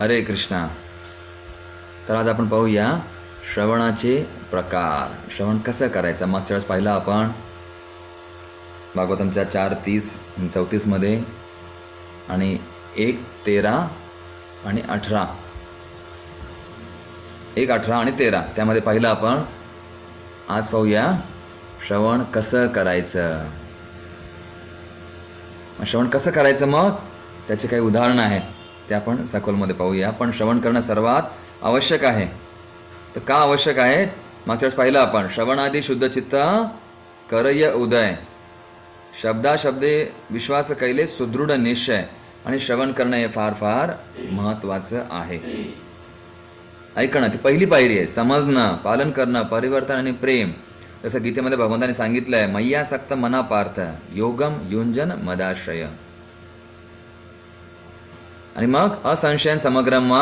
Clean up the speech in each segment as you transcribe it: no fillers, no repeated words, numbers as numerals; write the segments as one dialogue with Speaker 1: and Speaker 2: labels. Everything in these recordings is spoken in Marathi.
Speaker 1: हरे कृष्णा. तर आज आपण पाहूया श्रवणाचे प्रकार. श्रवण कसं करायचं. मागच्या वेळेस पाहिलं आपण भागवतमच्या 4:30-34 आणि 1:13 आणि 18, 1:18 आणि 13 त्यामध्ये पाहिलं आपण. आज पाहूया श्रवण कसं करायचं. श्रवण कसं करायचं, मग त्याचे काही उदाहरणं आहेत ते आपण सखोलमध्ये पाहूया. पण श्रवण करणं सर्वात आवश्यक आहे. तर का आवश्यक आहे. मागच्या वेळेस पाहिलं आपण. श्रवणादी शुद्ध चित्त करय उदय, शब्दा शब्दे विश्वास कैले सुदृढ निश्चय. आणि श्रवण करणं हे फार फार महत्त्वाचं आहे. ऐकणं ती पहिली पायरी आहे. समजणं, पालन करणं, परिवर्तन आणि प्रेम. जसं गीतेमध्ये भगवंताने सांगितलं आहे, मय्यासक्त मना पार्थ योगम युंजन मदाश्रय. आणि मग असंशयन समग्रम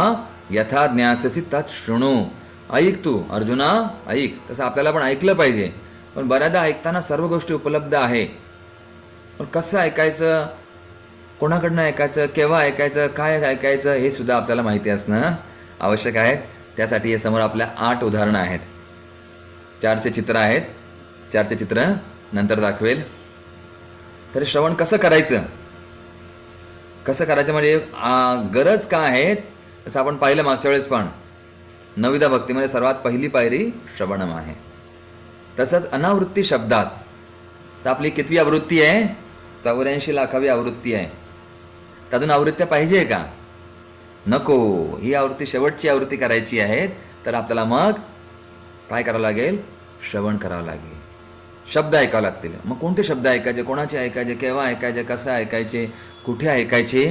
Speaker 1: यथा ज्ञाससी तत् शृणू. ऐक तू अर्जुना, ऐक. तसं आपल्याला पण ऐकलं पाहिजे. पण बऱ्याचदा ऐकताना सर्व गोष्टी उपलब्ध आहे, पण कसं ऐकायचं, कोणाकडनं ऐकायचं, केव्हा ऐकायचं, काय ऐकायचं हे सुद्धा आपल्याला माहिती असणं आवश्यक आहे. त्यासाठी हे समोर आपल्या 8 उदाहरणं आहेत. 4चे चित्र आहेत. 4चे चित्र नंतर दाखवेल. तर श्रवण कसं करायचं, कसं करायचं म्हणजे गरज का आहे. तसं आपण पाहिलं मागच्या वेळेस पण. नवविधा भक्तीमध्ये सर्वात पहिली पायरी श्रवणम आहे. तसंच अनावृत्ती शब्दात तर आपली कितवी आवृत्ती आहे. 84 लाखावी आवृत्ती आहे. तर अजून आवृत्त्या पाहिजे का. नको. ही आवृत्ती शेवटची आवृत्ती करायची आहे. तर आपल्याला मग काय करावं लागेल, श्रवण करावं लागेल. शब्द ऐकावे लागतील. मग कोणते शब्द ऐकायचे, कोणाचे ऐकायचे, केव्हा ऐकायचे, कसं ऐकायचे, कुठे ऐकायचे,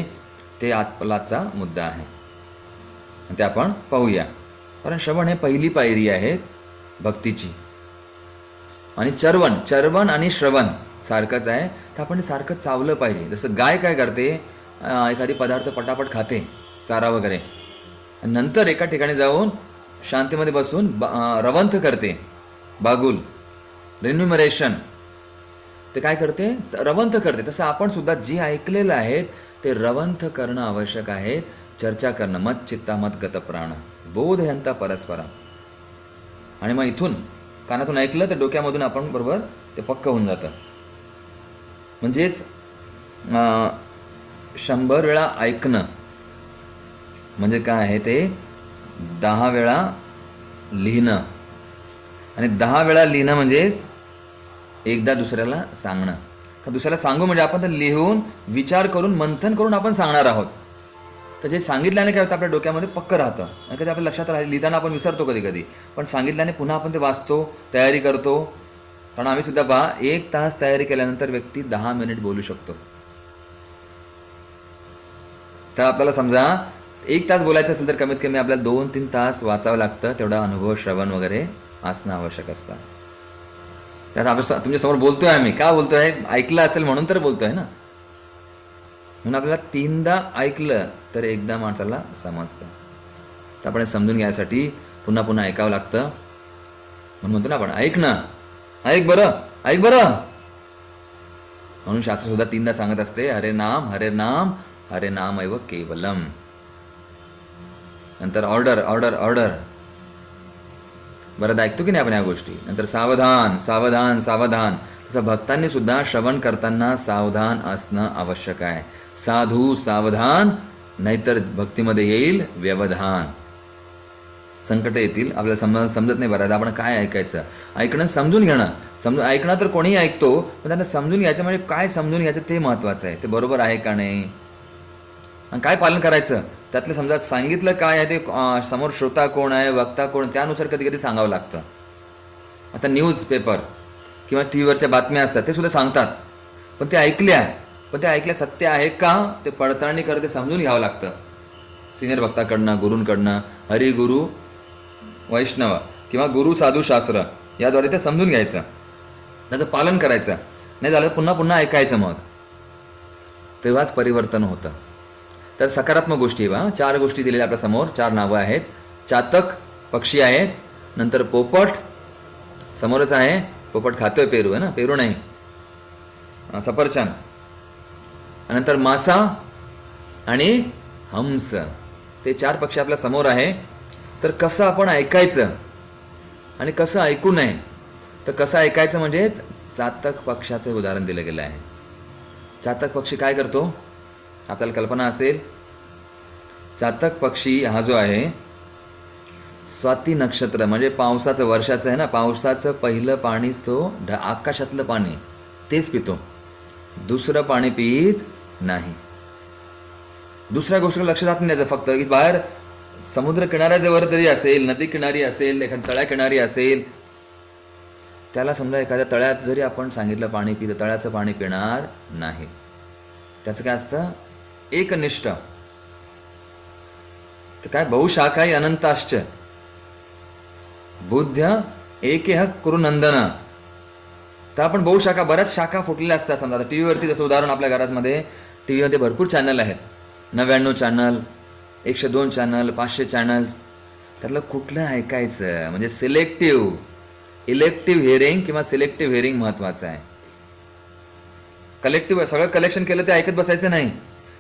Speaker 1: ते आजचा मुद्दा आहे. ते आपण पाहूया. कारण श्रवण हे पहिली पायरी आहे भक्तीची. आणि चरवण आणि श्रवण सारखंच आहे. तर आपण सारखं चावलं पाहिजे. जसं गाय काय करते, एखादी पदार्थ पटापट खाते, चारा वगैरे, नंतर एका ठिकाणी जाऊन शांतीमध्ये बसून रवंथ करते, बागुल रिन्युमरेशन, ते काय करते, रवंथ करते. तसं आपण सुद्धा जे ऐकलेलं आहे ते रवंथ करणं आवश्यक आहे. चर्चा करणं. मत चित्ता मत गत प्राण बोधयंता परस्परा. आणि मग इथून कानातून ऐकलं तर डोक्यामधून आपण बरोबर ते पक्क होऊन जातं. म्हणजेच 100 वेळा ऐकणं म्हणजे काय आहे ते 10 वेळा लिहिणं. आणि 10 वेळा लिहिणं म्हणजेच एकदा दुसऱ्याला सांगणं. दुसऱ्याला सांगू म्हणजे आपण तर लिहून विचार करून मंथन करून आपण सांगणार आहोत. तर जे सांगितल्याने काय होतं, आपल्या डोक्यामध्ये पक्क राहतं. आणि कधी आपल्या लक्षात राहतं. लिहिताना आपण विसरतो कधी कधी, पण सांगितल्याने पुन्हा आपण ते वाचतो, तयारी करतो. कारण आम्ही सुद्धा 1 तास तयारी केल्यानंतर व्यक्ती 10 मिनिट बोलू शकतो. तर आपल्याला समजा 1 तास बोलायचं असेल तर कमीत कमी आपल्याला 2-3 तास वाचावं लागतं. तेवढा अनुभव श्रवण वगैरे असणं आवश्यक असतं. त्यात आपण तुमच्यासमोर बोलतोय, आम्ही का बोलतोय, ऐकलं असेल म्हणून तर बोलतोय ना. म्हणून आपल्याला 3दा ऐकलं तर एकदा माणसाला समजतं. तर आपण समजून घ्यायसाठी पुन्हा पुन्हा ऐकावं लागतं. म्हणून म्हणतो ना आपण, ऐक ना, ऐक बरं, ऐक बरं. म्हणून शास्त्र सुद्धा 3दा सांगत असते, हरे नाम हरे नाम हरे नाम एव केवलम. नंतर ऑर्डर ऑर्डर ऑर्डर. बरं ऐकतो की नाही आपण या गोष्टी. नंतर सावधान सावधान सावधान. तसं भक्तांनी सुद्धा श्रवण करताना सावधान असणं आवश्यक आहे. साधू सावधान, नाहीतर भक्तीमध्ये येईल व्यवधान. संकट येतील. आपल्याला समजत नाही बरं आपण काय ऐकायचं. ऐकणं समजून घेणं. ऐकणं तर कोणीही ऐकतो, पण त्यांना समजून घ्यायचं. म्हणजे काय समजून घ्यायचं ते महत्त्वाचं आहे. ते बरोबर आहे का नाही, आणि काय पालन करायचं. त्यातलं समजा सांगितलं काय आहे ते समोर श्रोता कोण आहे, वक्ता कोण, त्यानुसार कधी कधी सांगावं लागतं. आता न्यूजपेपर किंवा टी व्हीवरच्या बातम्या असतात, ते सुद्धा सांगतात. पण ते ऐकल्या सत्य आहे का ते पडताळणी करत ते समजून घ्यावं लागतं. सिनियर वक्ताकडनं, गुरूंकडनं, हरिगुरू वैष्णव किंवा गुरु साधू शास्त्र याद्वारे ते समजून घ्यायचं, त्याचं पालन करायचं. नाही झालं पुन्हा पुन्हा ऐकायचं. मग तेव्हाच परिवर्तन होतं. तर सकारात्मक गोष्टी 4 गोष्टी दिलेल्या आपल्या समोर. 4 नावं आहेत. चातक पक्षी आहेत. नंतर पोपट समोरच आहे. पोपट खातोय पेरू आहे ना, पेरू नाही, सफरचंद. नंतर मासा आणि हंस. ते 4 पक्षी आपल्या समोर आहे. तर कसं आपण ऐकायचं आणि कसं ऐकू नये. तर कसं ऐकायचं म्हणजे चातक पक्षाचं उदाहरण दिलं गेलं आहे. चातक पक्षी काय करतो आपल्याला कल्पना असेल. चातक पक्षी हा जो आहे स्वाती नक्षत्र म्हणजे पावसाचं, वर्षाचं आहे ना, पावसाचं पहिलं पाणीच तो आकाशातलं पाणी तेच पितो. दुसरं पाणी पित नाही. दुसऱ्या गोष्टीला लक्ष जात नाही त्याचं. फक्त की बाहेर समुद्र किनाऱ्यावर तरी असेल, नदी किनारी असेल, एखाद्या तळ्या किनारी असेल, त्याला समजा एखाद्या तळ्यात जरी आपण सांगितलं पाणी पी, तर तळ्याचं पाणी पिणार नाही. त्याचं काय असतं, एकनिष्ठ. तर काय बहुशाखाही अनंताश्च बुद्ध्य एकेह कुरुनंदन. तर आपण बहुशाखा, बऱ्याच शाखा फुटलेल्या असतात. समजा टी व्हीवरती जसं उदाहरण आपल्या घरामध्ये टी व्हीमध्ये भरपूर चॅनल आहेत. 99 चॅनल, 102 चॅनल, 500 चॅनल्स. त्यातलं कुठलं ऐकायचं म्हणजे सिलेक्टिव्ह. इलेक्टिव्ह हिअरिंग किंवा सिलेक्टिव्ह हिअरिंग महत्त्वाचं आहे. कलेक्टिव्ह सगळं कलेक्शन केलं ते ऐकत बसायचं नाही.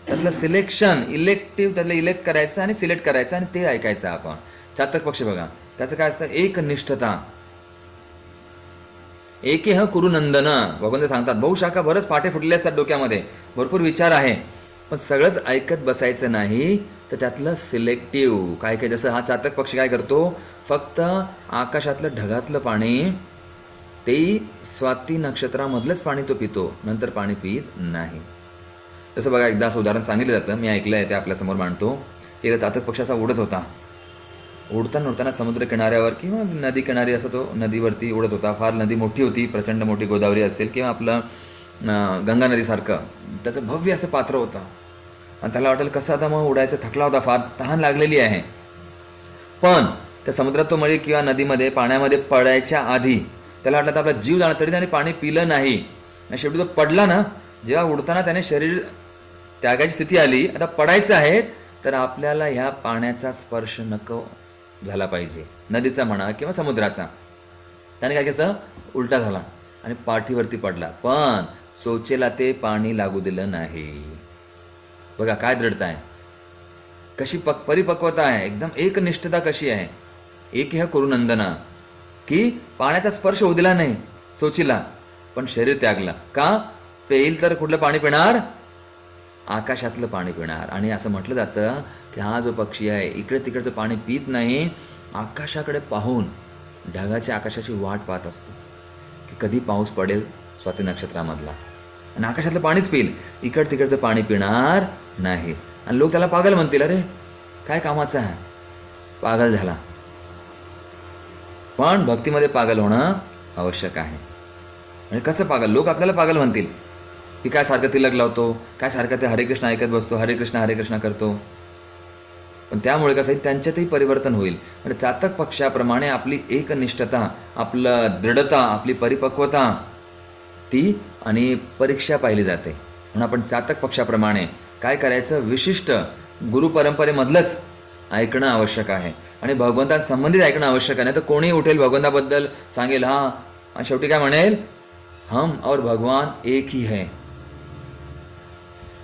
Speaker 1: त्यातलं सिलेक्शन, इलेक्टिव्ह, त्यातलं इलेक्ट करायचं आणि सिलेक्ट करायचं आणि ते ऐकायचं आपण. चातक पक्षी बघा त्याचं काय असतं, एकनिष्ठता. एकेह कुरुनंदन. भगवंत सांगतात बहुशाखा, बरंच पाटे फुटलेले असतात डोक्यामध्ये, भरपूर विचार आहे, पण सगळंच ऐकत बसायचं नाही. तर त्यातलं सिलेक्टिव्ह काय काय, जसं हा चातक पक्षी काय करतो, फक्त आकाशातलं ढगातलं पाणी, ते स्वाती नक्षत्रामधलंच पाणी तो पितो, नंतर पाणी पित नाही. जसं बघा एकदा असं उदाहरण सांगितलं जातं, मी ऐकलं आहे, ते आपल्यासमोर मांडतो. एक चातक पक्षी असा उडत होता. उडताना समुद्र किनाऱ्यावर किंवा नदी किनारी असं तो नदीवरती उडत होता. फार नदी मोठी होती, प्रचंड मोठी, गोदावरी असेल किंवा आपलं गंगा नदीसारखं. त्याचं भव्य असं पात्र होतं आणि त्याला वाटेल कसं आता मग उडायचं, थकला होता, फार तहान लागलेली आहे. पण त्या समुद्रात तो मळी किंवा नदीमध्ये पाण्यामध्ये पडायच्या आधी त्याला वाटलं तर आपला जीव जाणार, तरी त्याने पाणी पिलं नाही. आणि शेवटी तो पडला ना, जेव्हा उडताना त्याने शरीर त्यागाची स्थिती आली, आता पडायचं आहे, तर आपल्याला ह्या पाण्याचा स्पर्श नको झाला पाहिजे, नदीचा म्हणा किंवा समुद्राचा. त्याने काय केलं, उलटा झाला आणि पाठीवरती पडला, पण चोचेला ते पाणी लागू दिलं नाही. बघा काय दृढता आहे, कशी परिपक्वता आहे, एकदम एकनिष्ठता कशी आहे. एक ह्या कुरुनंदना, की पाण्याचा स्पर्श होऊ दिला नाही चोचीला, पण शरीर त्यागलं. का, पेईल तर कुठलं पाणी पिणार, आकाशातलं पाणी पिणार. आणि असं म्हटलं जातं की हा जो पक्षी आहे इकडे तिकडचं पाणी पित नाही, आकाशाकडे पाहून ढगाच्या आकाशाची वाट पाहत असतो की कधी पाऊस पडेल स्वाती नक्षत्रामधला, आणि आकाशातलं पाणीच पिईल, इकड तिकडचं पाणी पिणार नाही. आणि लोक त्याला पागल म्हणतील, अरे काय कामाचं आहे, पागल झाला. पण भक्तीमध्ये पागल होणं आवश्यक आहे. म्हणजे कसं पागल, लोक आपल्याला पागल म्हणतील की काय सारखं तिलक लावतो, काय सारखं ते हरे कृष्ण ऐकत बसतो, हरे कृष्ण करतो. पण त्यामुळे कसं आहे, त्यांच्यातही परिवर्तन होईल. म्हणजे चातक पक्षाप्रमाणे आपली एकनिष्ठता, आपलं दृढता, आपली परिपक्वता, ती आणि परीक्षा पाहिली जाते. म्हणून आपण चातक पक्षाप्रमाणे काय करायचं, विशिष्ट गुरुपरंपरेमधलंच ऐकणं आवश्यक आहे आणि भगवंतासंबंधित ऐकणं आवश्यक आहे. नाही तर कोणी उठेल भगवंताबद्दल सांगेल, हां, आणि शेवटी काय म्हणेल, हम और भगवान एक ही है,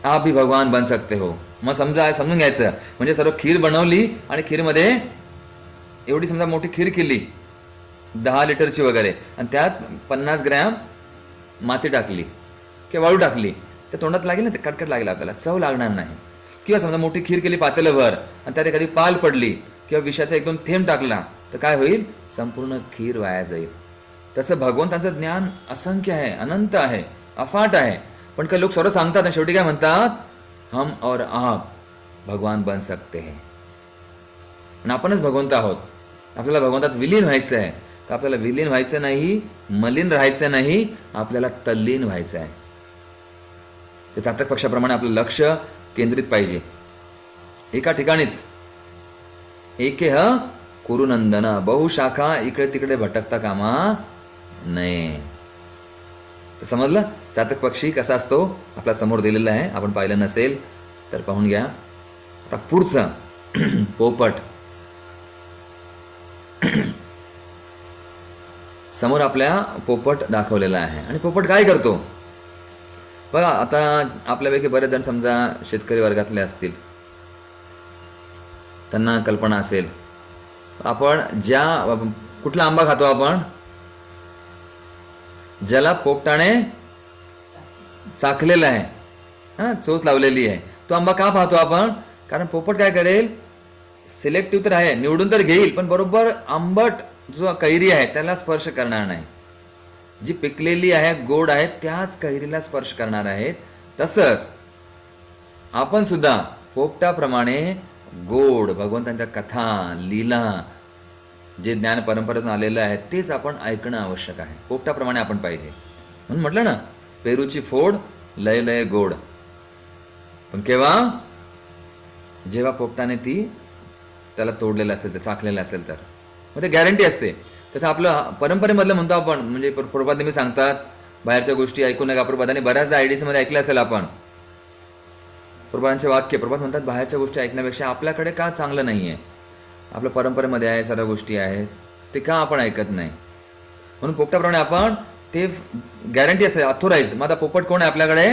Speaker 1: आप भी भगवान बन सकते हो. मग समजून घ्यायचं, म्हणजे सर्व खीर बनवली आणि खीरमध्ये एवढी समजा मोठी खीर केली 10 लिटरची वगैरे, आणि त्यात 50 ग्रॅम माती टाकली किंवा वाळू टाकली, तर तोंडात लागेल ना, ते कटकट लागेल, आपल्याला चव लागणार नाही. किंवा समजा मोठी खीर केली पातेलभर आणि त्यात एखादी पाल पडली किंवा विषाचा 1-2 थेंब टाकला, तर काय होईल, संपूर्ण खीर वाया जाईल. तसं भगवंताचं ज्ञान असंख्य आहे, अनंत आहे, अफाट आहे. पण काही लोक सर्व सांगतात आणि शेवटी काय म्हणतात, हम और आप भगवान बन सकते हैं. आणि आपणच भगवंत आहोत, आपल्याला भगवंतात विलीन व्हायचं आहे. तर आपल्याला विलीन व्हायचं नाही, मलिन राहायचं नाही, आपल्याला तल्लीन व्हायचं आहे. ते चातक पक्षाप्रमाणे आपलं लक्ष केंद्रित पाहिजे एका ठिकाणीच. एकेह कुरुनंदन, बहुशाखा इकडे तिकडे भटकता कामा नये. तर समजलं चातक पक्षी कसा असतो, आपल्या समोर दिलेला आहे, आपण पाहिलं नसेल तर पाहून घ्या. आता पुढचं पोपट. समोर आपल्या पोपट दाखवलेला आहे. आणि पोपट काय करतो बघा. आता आपल्यापैकी बरेच जण समजा शेतकरी वर्गातले असतील, त्यांना कल्पना असेल. आपण कुठला आंबा खातो आपण, ज्याला पोपटाने चाखलेला आहे, चोच लावलेली आहे, तो आंबा का पाहतो आपण? कारण पोपट काय करेल, सिलेक्टिव्ह तर आहे, निवडून तर घेईल, पण बरोबर आंबट जो कैरी आहे त्याला स्पर्श करणार नाही. जी पिकलेली आहे, गोड आहे, त्याच कैरीला स्पर्श करणार आहेत. तसंच आपण सुद्धा पोपटाप्रमाणे गोड भगवंतांच्या कथा, लीला, जे ज्ञान परंपरेतून आलेलं आहे तेच आपण ऐकणं आवश्यक आहे. पोपटाप्रमाणे आपण पाहिजे. म्हणून म्हटलं ना, पेरूची फोड लय लय गोड. पण केव्हा? जेव्हा पोपटाने त्याला तोडलेलं असेल, ते चाखलेलं असेल तर. मग ते गॅरंटी असते. तसं आपलं परंपरेमधलं म्हणतो आपण, म्हणजे प्रभुपाद नेहमी सांगतात, बाहेरच्या गोष्टी ऐकू नका. प्रभुपादांनी बऱ्याचदा IDC मध्ये ऐकलं असेल आपण प्रभुपादांचे वाक्य. प्रभुपाद म्हणतात, बाहेरच्या गोष्टी ऐकण्यापेक्षा आपल्याकडे का चांगलं नाही आहे, आपल्या परंपरेमध्ये आहे, सर्व गोष्टी आहेत, ते का आपण ऐकत नाही. म्हणून पोपटाप्रमाणे आपण ते गॅरंटी असेल, ऑथोराईज. मग आता पोपट कोण आहे आपल्याकडे?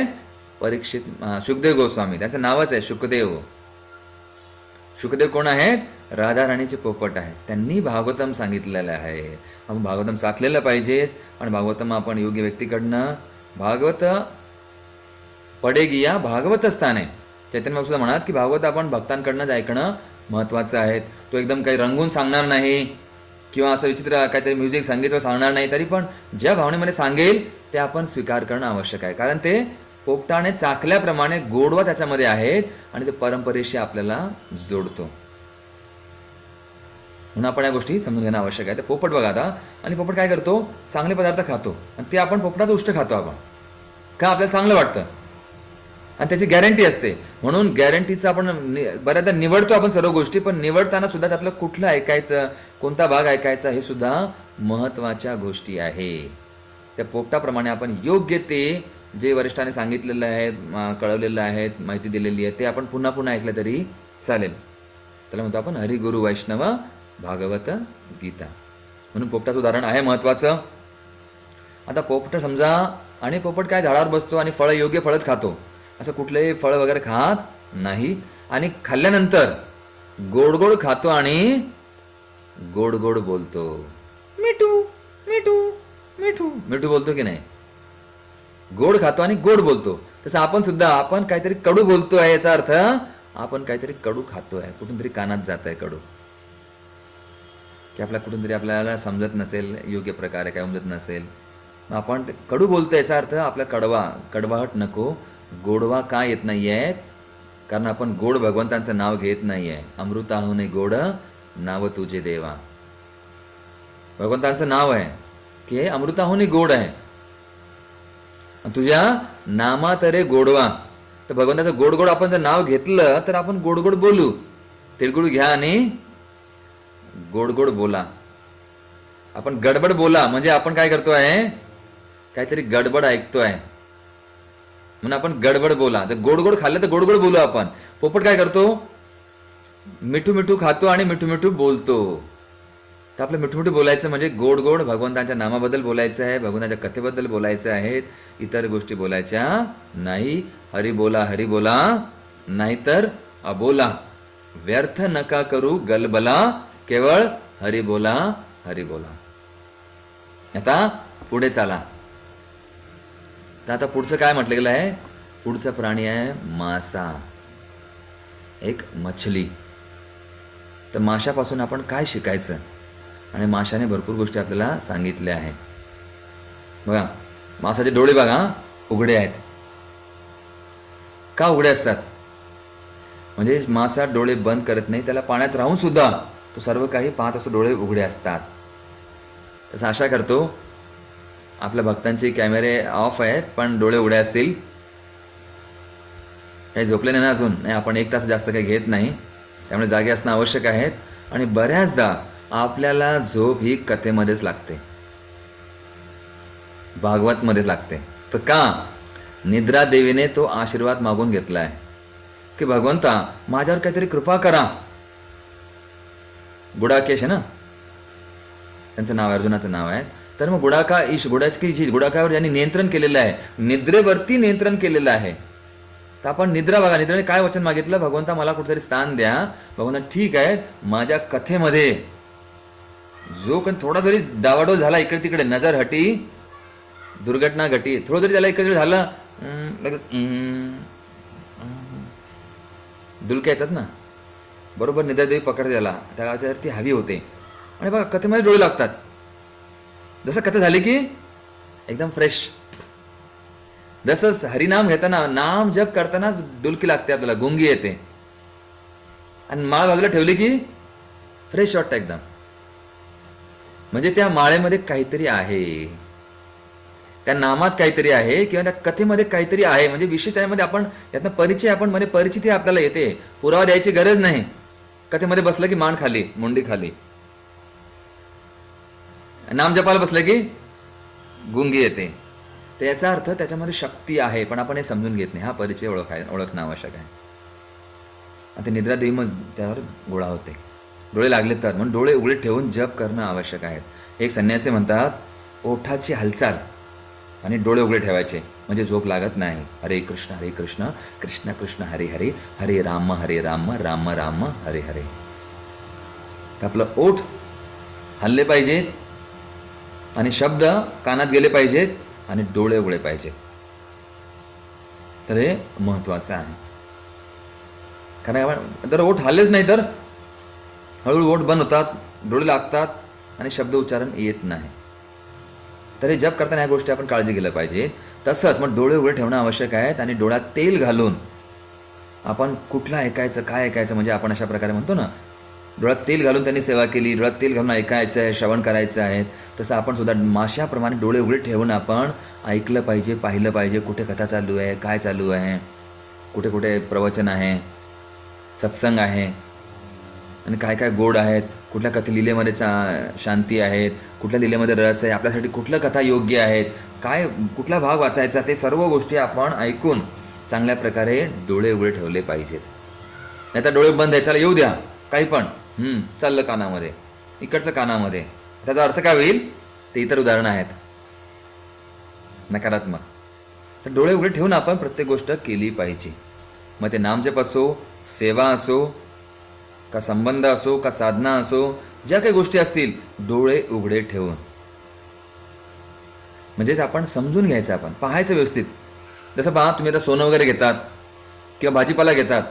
Speaker 1: परीक्षित, शुकदेव गोस्वामी, त्यांचं नावच आहे शुकदेव. शुकदेव कोण आहेत? राधा राणीचे पोपट आहेत. त्यांनी भागवतम सांगितलेलं आहे. आपण भागवतम चाखलेलं पाहिजेच. आणि भागवतम आपण योग्य व्यक्तीकडनं, भागवत पडेगिया भागवत स्थाने, चैतन्य सुद्धा म्हणत की भागवत आपण भक्तांकडनंच ऐकणं महत्त्वाचं आहे. तो एकदम काही रंगून सांगणार नाही किंवा असं विचित्र काहीतरी म्युझिक संगीत सांगणार नाही, तरी पण ज्या भावनेमध्ये सांगेल ते आपण स्वीकार करणं आवश्यक आहे. कारण ते पोपटाने चाखल्याप्रमाणे गोडवा त्याच्यामध्ये आहेत आणि ते परंपरेशी आपल्याला जोडतो. म्हणून आपण या गोष्टी समजून घेणं आवश्यक आहे. ते पोपट बघा आता, आणि पोपट काय करतो? चांगले पदार्थ खातो, आणि ते आपण पोपटाचं उष्ट खातो आपण, का? आपल्याला चांगलं वाटतं आणि त्याची गॅरंटी असते. म्हणून गॅरंटीचं आपण बऱ्याचदा निवडतो आपण सर्व गोष्टी, पण निवडताना सुद्धा त्यातलं कुठलं ऐकायचं, कोणता भाग ऐकायचा, हे सुद्धा महत्त्वाच्या गोष्टी आहे. त्या पोपटाप्रमाणे आपण योग्य ते जे वरिष्ठांनी सांगितलेलं आहे, कळवलेलं आहे, माहिती दिलेली आहे, ते आपण पुन्हा पुन्हा ऐकलं तरी चालेल. त्याला म्हणतो आपण हरिगुरु वैष्णव भागवत गीता. म्हणून पोपटाचं उदाहरण आहे महत्त्वाचं. आता पोपट समजा, आणि पोपट काय झाडावर बसतो आणि फळं, योग्य फळच खातो, असं कुठलेही फळ वगैरे खात नाही. आणि खाल्ल्यानंतर गोड गोड खातो आणि गोड गोड बोलतो. मिठू मिठू मिठू मिठू बोलतो की नाही? गोड खातो आणि गोड बोलतो. तसं आपण सुद्धा, आपण काहीतरी कडू बोलतो आहे, याचा अर्थ आपण काहीतरी कडू खातोय, कुठून तरी कानात जात आहे कडू, की आपल्या कुठून तरी आपल्याला समजत नसेल, योग्य प्रकारे काय समजत नसेल, आपण कडू बोलतो, याचा अर्थ आपला कडवाहट नको. गोडवा का येत नाही आहे? कारण आपण गोड भगवंतांचं नाव घेत नाही आहे. अमृताहुने गोड नाव तुझे देवा, भगवंतांचं नाव आहे की हे अमृताहुने गोड आहे. तुझ्या नामात रे गोडवा. तर भगवंताचं गोड गोड आपण जर नाव घेतलं तर आपण गोड गोड बोलू. तिळगुळ घ्या आणि गोड गोड बोला. आपण गडबड बोला म्हणजे आपण काय करतोय? काहीतरी गडबड ऐकतोय, म्हणून आपण गडबड बोला. जर गोड गोड खाल्लं तर गोड गोड बोलू आपण. पोपट काय करतो? मिठू मिठू खातो आणि मिठू मिठू बोलतो. तर आपलं मिठू मिठू बोलायचं म्हणजे गोड गोड भगवंतांच्या नामाबद्दल बोलायचं आहे, भगवंताच्या कथेबद्दल बोलायचं आहे, इतर गोष्टी बोलायच्या नाही. हरी बोला नाहीतर अबोला. व्यर्थ नका करू गलबला, केवळ हरी बोला. आता पुढे चला. तर आता पुढचं काय म्हटलं गेलं आहे? पुढचा प्राणी आहे मासा, एक मछली. तर माशापासून आपण काय शिकायचं? आणि माशाने भरपूर गोष्टी आपल्याला सांगितल्या आहेत. बघा, मासाचे डोळे बघा उघडे आहेत. का उघडे असतात? म्हणजे मासा डोळे बंद करत नाही, त्याला पाण्यात राहून सुद्धा तो सर्व काही पाहत असतो, डोळे उघडे असतात. तसं आशा करतो आपल्या भक्तांचे कॅमेरे ऑफ आहेत पण डोळे उघडे असतील. काही झोपले नाही ना अजून? नाही, आपण 1 तास जास्त काही घेत नाही, त्यामुळे जागे असणं आवश्यक आहे. आणि बऱ्याचदा आपल्याला झोप ही कथेमध्येच लागते, भागवतमध्ये लागते. तर का? निद्रा देवीने तो आशीर्वाद मागून घेतला आहे की भगवंता माझ्यावर काहीतरी कृपा करा. गुडाकेश आहे ना त्यांचं नाव आहे, अर्जुनाचं नाव आहे. तर मग गुडाकावर ज्यांनी नियंत्रण केलेलं आहे, निद्रेवरती नियंत्रण केलेलं आहे, तर आपण निद्रा बघा, निद्रेने काय वचन मागितलं, भगवंता मला कुठेतरी स्थान द्या. भगवंता ठीक आहे, माझ्या कथेमध्ये जो काही थोडा जरी डावाडोल झाला इकडे तिकडे, नजर हटी दुर्घटना घटी, थोडं जरी त्याला इकडे झालं लगेच डुलक्या येतात ना, बरोबर निद्रादेवी पकडते त्याला, त्याला ती हवी होते. आणि बघा कथेमध्ये डोळे लागतात. जसं कथा झाली की एकदम फ्रेश. जसं हरिनाम घेताना, नाम जप करताना डुलकी लागते आपल्याला, गुंगी येते. आणि माळ बाजूला ठेवली की फ्रेश वाटतं एकदम. म्हणजे त्या माळेमध्ये काहीतरी आहे, त्या नामात काहीतरी आहे, किंवा त्या कथेमध्ये काहीतरी आहे. म्हणजे विशेष त्यामध्ये आपण यातनं परिचय, आपण म्हणजे परिचिती आपल्याला येते. पुरावा द्यायची गरज नाही. कथेमध्ये बसलं की मान खाली, मुंडी खाली. नाम जपाला बसलं की गुंगी येते. तर याचा अर्थ त्याच्यामध्ये शक्ती आहे, पण आपण हे समजून घेत नाही. हा परिचय ओळखणं आवश्यक आहे. आता निद्रा देवी मग त्यावर गोळा होते, डोळे लागले तर. म्हणून डोळे उघडे ठेवून जप करणं आवश्यक आहे. एक संन्यासी म्हणतात, ओठाची हालचाल आणि डोळे उघडे ठेवायचे, म्हणजे झोप लागत नाही. हरे कृष्ण कृष्ण कृष्ण हरे हरे, हरे राम राम राम हरे हरे. आपलं ओठ हल्ले पाहिजेत आणि शब्द कानात गेले पाहिजेत आणि डोळे उघडे पाहिजेत. तर हे महत्वाचं आहे. कारण जर ओठ हल्लेच नाही तर हळूहळू ओठ बंद होतात, डोळे लागतात आणि शब्द उच्चारण येत नाही. तर हे जप करताना या गोष्टी आपण काळजी घ्यायला पाहिजे. तसंच मग डोळे उघडे ठेवणं आवश्यक आहेत आणि डोळ्यात तेल घालून आपण कुठलं ऐकायचं, काय ऐकायचं, म्हणजे आपण अशा प्रकारे म्हणतो ना, डोळ्यात तेल घालून त्यांनी सेवा केली, डोळ्यात तेल घालून ऐकायचं आहे, श्रवण करायचं आहे. तसं आपण सुद्धा माशाप्रमाणे डोळे उघडे ठेवून आपण ऐकलं पाहिजे, पाहिलं पाहिजे. कुठे कथा चालू आहे, काय चालू आहे, कुठे कुठे प्रवचन आहे, सत्संग आहे, आणि काय काय गोड आहेत, कुठल्या कथा लिलेमध्ये शांती आहेत, कुठल्या लिलेमध्ये रस आहे, आपल्यासाठी कुठल्या कथा योग्य आहेत, काय कुठला भाग वाचायचा, ते सर्व गोष्टी आपण ऐकून चांगल्या प्रकारे डोळे उघडे ठेवले पाहिजेत. नाही तर डोळे बंद आहे, चला येऊ द्या काही पण चाललं कानामध्ये, इकडचं कानामध्ये. त्याचा अर्थ काय होईल ते इतर उदाहरणं आहेत नकारात्मक. तर डोळे उघडे ठेवून आपण प्रत्येक गोष्ट केली पाहिजे. मग ते नामजप असो, सेवा असो, का संबंध असो, का साधना असो, ज्या काही गोष्टी असतील डोळे उघडे ठेवून. म्हणजेच आपण समजून घ्यायचं, आपण पाहायचं व्यवस्थित. जसं पहा, तुम्ही आता सोनं वगैरे घेतात किंवा भाजीपाला घेतात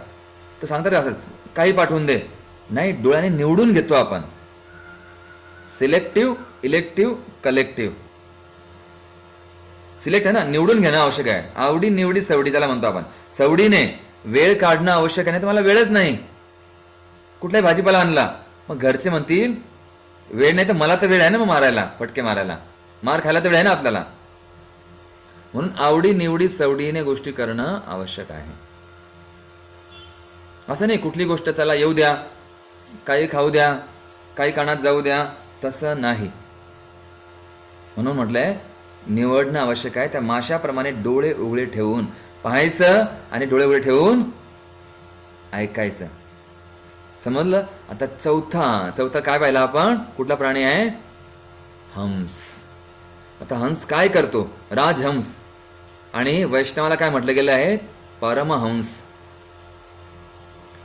Speaker 1: तर सांगतात असंच काही पाठवून दे, नाही, डोळ्याने निवडून घेतो आपण. Selective, elective, collective. सिलेक्ट आहे ना, निवडून घेणं आवश्यक आहे. आवडी निवडी सवडी त्याला म्हणतो आपण. सवडीने वेळ काढणं आवश्यक आहे, नाही तर मला वेळच नाही. कुठलाही भाजीपाला आणला, मग घरचे म्हणतील वेळ नाही, तर मला तर वेळ आहे ना मग मारायला, फटके मारायला, मार खायला तर वेळ आहे ना आपल्याला. म्हणून आवडी निवडी सवडीने गोष्टी करणं आवश्यक आहे. असं नाही कुठली गोष्ट चला येऊ द्या, काही खाऊ द्या, काही कानात जाऊ द्या, तसं नाही. म्हणून म्हटलंय निवडणं आवश्यक आहे. त्या माशाप्रमाणे डोळे उघडे ठेवून पाहायचं आणि डोळे उघडे ठेवून ऐकायचं. समजलं? आता चौथा काय पाहिला आपण, कुठला प्राणी आहे, हंस. आता हंस काय करतो, राजहंस. आणि वैष्णवाला काय म्हटलं गेलं आहे, परमहंस.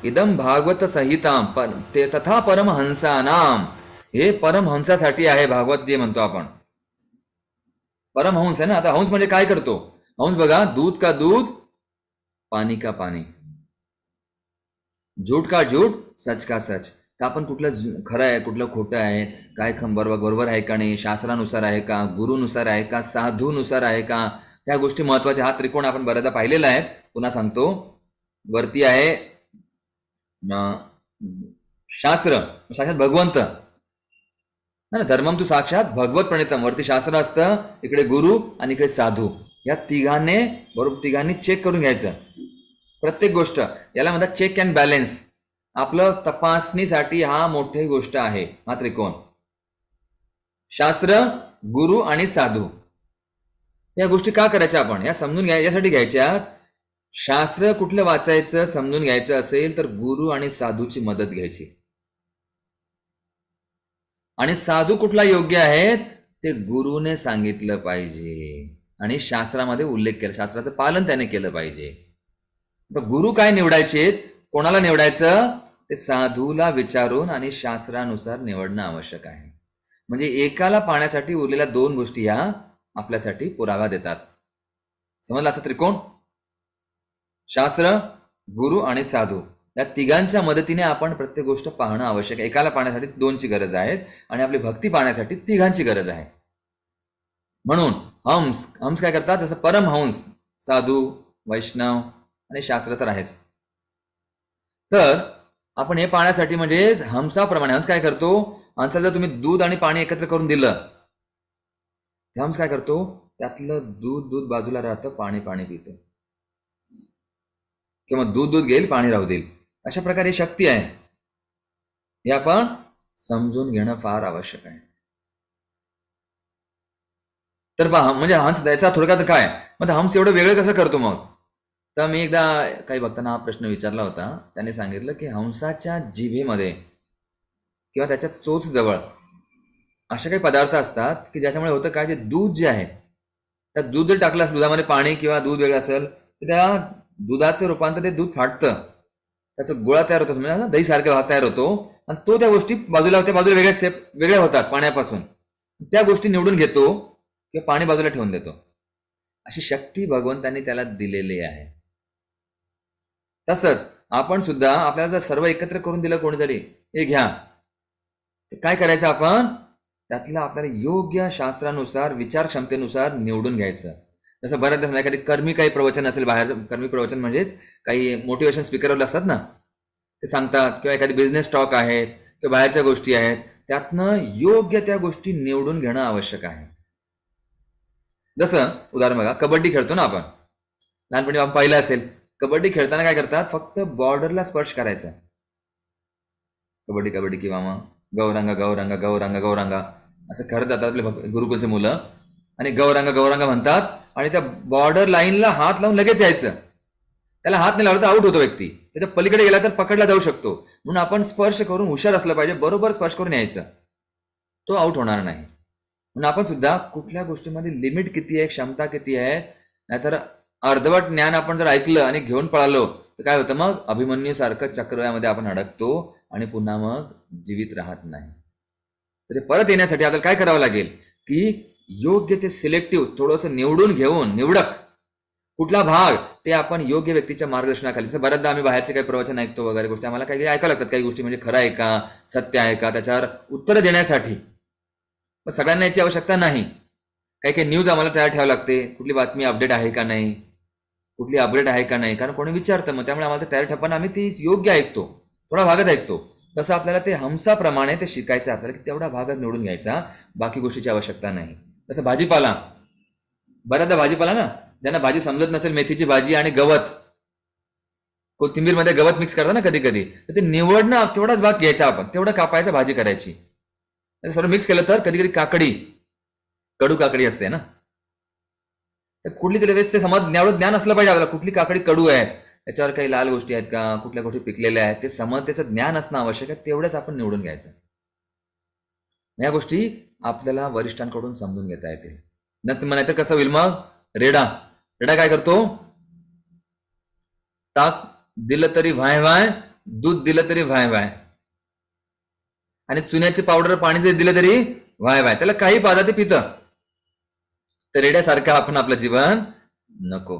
Speaker 1: इदम भागवत संहिताम ते तथा परमहंसानाम. हे परमहंसासाठी आहे, भागवत जे म्हणतो आपण. परमहंस आहे ना. आता हंस म्हणजे काय करतो, हंस बघा, दूध का दूध, पाणी का पाणी, झूठ का झूठ, सच का सच. तर आपण कुठलं खरं आहे, कुठलं खोटं आहे, काय बरोबर आहे का नाही, शास्त्रानुसार आहे का, गुरुनुसार आहे का, साधूनुसार आहे का, त्या गोष्टी महत्वाच्या. हा त्रिकोण आपण बऱ्याचदा पाहिलेला आहे. पुन्हा सांगतो, वरती आहे शास्त्रात भगवंत ना, धर्मम तू साक्षात भगवत प्रणितम. वरती शास्त्र असतं, इकडे गुरु आणि इकडे साधू. या तिघांनी चेक करून घ्यायचं प्रत्येक गोष्ट. याला म्हणतात चेक अँड बॅलन्स. आपलं तपासणीसाठी हा मोठी गोष्ट आहे, हा त्रिकोण. शास्त्र, गुरु आणि साधू. या गोष्टी का करायच्या आपण, या समजून यासाठी घ्यायच्या. शास्त्र कुठलं वाचायचं समजून घ्यायचं असेल तर गुरु आणि साधूची मदत घ्यायची. आणि साधू कुठला योग्य आहेत ते गुरुने सांगितलं पाहिजे आणि शास्त्रामध्ये उल्लेख केला, शास्त्राचं पालन त्याने केलं पाहिजे. तर गुरु काय निवडायचे, कोणाला निवडायचं, ते साधूला विचारून आणि शास्त्रानुसार निवडणं आवश्यक आहे. म्हणजे एकाला पाण्यासाठी उरलेल्या 2 गोष्टी या आपल्यासाठी पुरावा देतात. समजलं असं त्रिकोण? शास्त्र, गुरु आणि साधू या तिघांच्या मदतीने आपण प्रत्येक गोष्ट पाहणं आवश्यक आहे. एकाला पाहण्यासाठी 2ची गरज आहे आणि आपली भक्ती पाहण्यासाठी तिघांची गरज आहे. म्हणून हंस हंस काय करतात, जसं परमहंस, साधू, वैष्णव आणि शास्त्र तर आहेच. तर आपण हे पाहण्यासाठी म्हणजे हंसाप्रमाणे हंस काय करतो, हंसाला जर तुम्ही दूध आणि पाणी एकत्र करून दिलं, हंस काय करतो, त्यातलं दूध बाजूला राहतं, पाणी पितं, किंवा दूध घेईल, पाणी राहू देईल. अशा प्रकारे शक्ती आहे, हे आपण समजून घेणं फार आवश्यक आहे. तर पहा, म्हणजे हंस द्यायचा थोडक्यात काय, मग हंस एवढं वेगळं कसं करतो मग. तर मी एकदा काही भक्तांना हा प्रश्न विचारला होता. त्यांनी सांगितलं की हंसाच्या जिभेमध्ये किंवा त्याच्या चोच जवळ असे काही पदार्थ असतात की ज्याच्यामुळे होतं काय, जे दूध जे आहे, त्या दूध जर टाकलं असेल, दुधामध्ये पाणी किंवा दूध वेगळं असेल, तर त्या दुधाचं रूपांतर ते दूध फाटतं, त्याचं गोळा तयार होतो, म्हणजे दही सारखा भाग तयार होतो, आणि तो त्या गोष्टी बाजूला वेगळ्या होतात पाण्यापासून. त्या गोष्टी निवडून घेतो किंवा पाणी बाजूला ठेवून देतो. अशी शक्ती भगवंतांनी त्याला दिलेली आहे. तसंच आपण सुद्धा आपल्याला जर सर्व एकत्र करून दिलं कोणीतरी, हे घ्या, काय करायचं, आपण त्यातलं आपल्याला योग्य शास्त्रानुसार विचार क्षमतेनुसार निवडून घ्यायचं. जसं बऱ्याचदा एखादी कर्मी काही प्रवचन असेल, बाहेर कर्मी प्रवचन म्हणजेच काही मोटिवेशन स्पीकरवर असतात ना, ते सांगतात, किंवा एखादी बिझनेस टॉक आहेत किंवा बाहेरच्या गोष्टी आहेत, त्यातनं योग्य त्या गोष्टी निवडून घेणं आवश्यक आहे. जसं उदाहरण बघा, कबड्डी खेळतो ना आपण, लहानपणी आपण पाहिलं असेल, कबड्डी खेळताना काय करतात, फक्त बॉर्डरला स्पर्श करायचा. कबड्डी कबड्डी किंवा मग गौरंगा गौरंगा गौरंगा गौरंगा असं करत जातात आपले गुरुकुलचे मुलं, आणि गौरंगा गौरंगा म्हणतात, आणि त्या बॉर्डर लाईनला हात लावून लगेच यायचं. त्याला हात नाही लावला तर आउट होतो व्यक्ती, त्याच्या पलीकडे गेला तर पकडला जाऊ शकतो. म्हणून आपण स्पर्श करून हुशार असलं पाहिजे, बरोबर स्पर्श करून यायचं, तो आउट होणार नाही. म्हणून आपण सुद्धा कुठल्या गोष्टीमध्ये लिमिट किती आहे, क्षमता किती आहे, नाहीतर अर्धवट ज्ञान आपण जर ऐकलं आणि घेऊन पळालो तर काय होतं, मग अभिमन्यू सारखं चक्रव्यामध्ये आपण अडकतो आणि पुन्हा मग जीवित राहत नाही. तर ते परत येण्यासाठी आपल्याला काय करावं लागेल, की योग्य ते सिलेक्टिव्ह थोडंसं निवडून घेऊन, निवडक कुठला भाग ते आपण योग्य व्यक्तीच्या मार्गदर्शनाखाली. जसं बऱ्याचदा आम्ही बाहेरचे काही प्रवचन ऐकतो वगैरे गोष्टी, आम्हाला काही ऐकायला लागतात, काही गोष्टी म्हणजे खरं आहे का, सत्य आहे का, त्याच्यावर उत्तर देण्यासाठी. पण सगळ्यांना याची आवश्यकता नाही. काही काही न्यूज आम्हाला तयार ठेवावं लागते, कुठली बातमी अपडेट आहे का नाही, कुठली अपडेट आहे का नाही, कारण कोणी विचारतं, मग त्यामुळे आम्हाला ते तयार ठेवताना आम्ही ती योग्य ऐकतो, थोडा भागच ऐकतो. तसं आपल्याला ते हंसाप्रमाणे ते शिकायचं, आपल्याला की तेवढा भागच निवडून घ्यायचा, बाकी गोष्टीची आवश्यकता नाही. तसं भाजीपाला, बऱ्याचदा भाजीपाला ना, ज्यांना भाजी समजत नसेल, मेथीची भाजी आणि गवत, कोथिंबीरमध्ये गवत मिक्स करतात ना कधी कधी, तर ते निवडणं, तेवढाच भाग घ्यायचा आपण, तेवढं कापायचं, भाजी करायची. सर्व मिक्स केलं तर कधी कधी काकडी, कडू काकडी असते ना, तर कुठली तरी वेळेस ते एवढं ज्ञान असलं पाहिजे आपल्याला, कुठली काकडी कडू आहे, त्याच्यावर काही लाल गोष्टी आहेत का, कुठल्या गोष्टी पिकलेल्या आहेत, ते समतेचं ज्ञान असणं आवश्यक आहे, तेवढंच आपण निवडून घ्यायचं. या गोष्टी आपल्याला वरिष्ठांकडून समजून घेता येते. नाहीतर कसं होईल मग, रेडा काय करतो, ताक दिलं तरी व्हाय व्हाय, दूध दिलं तरी व्हाय व्हाय, आणि चुन्याचे पावडर पाणी जरी दिलं तरी व्हाय व्हाय, त्याला काही पाजा ते पितं. तर रेड्यासारखं आपण आपलं जीवन नको.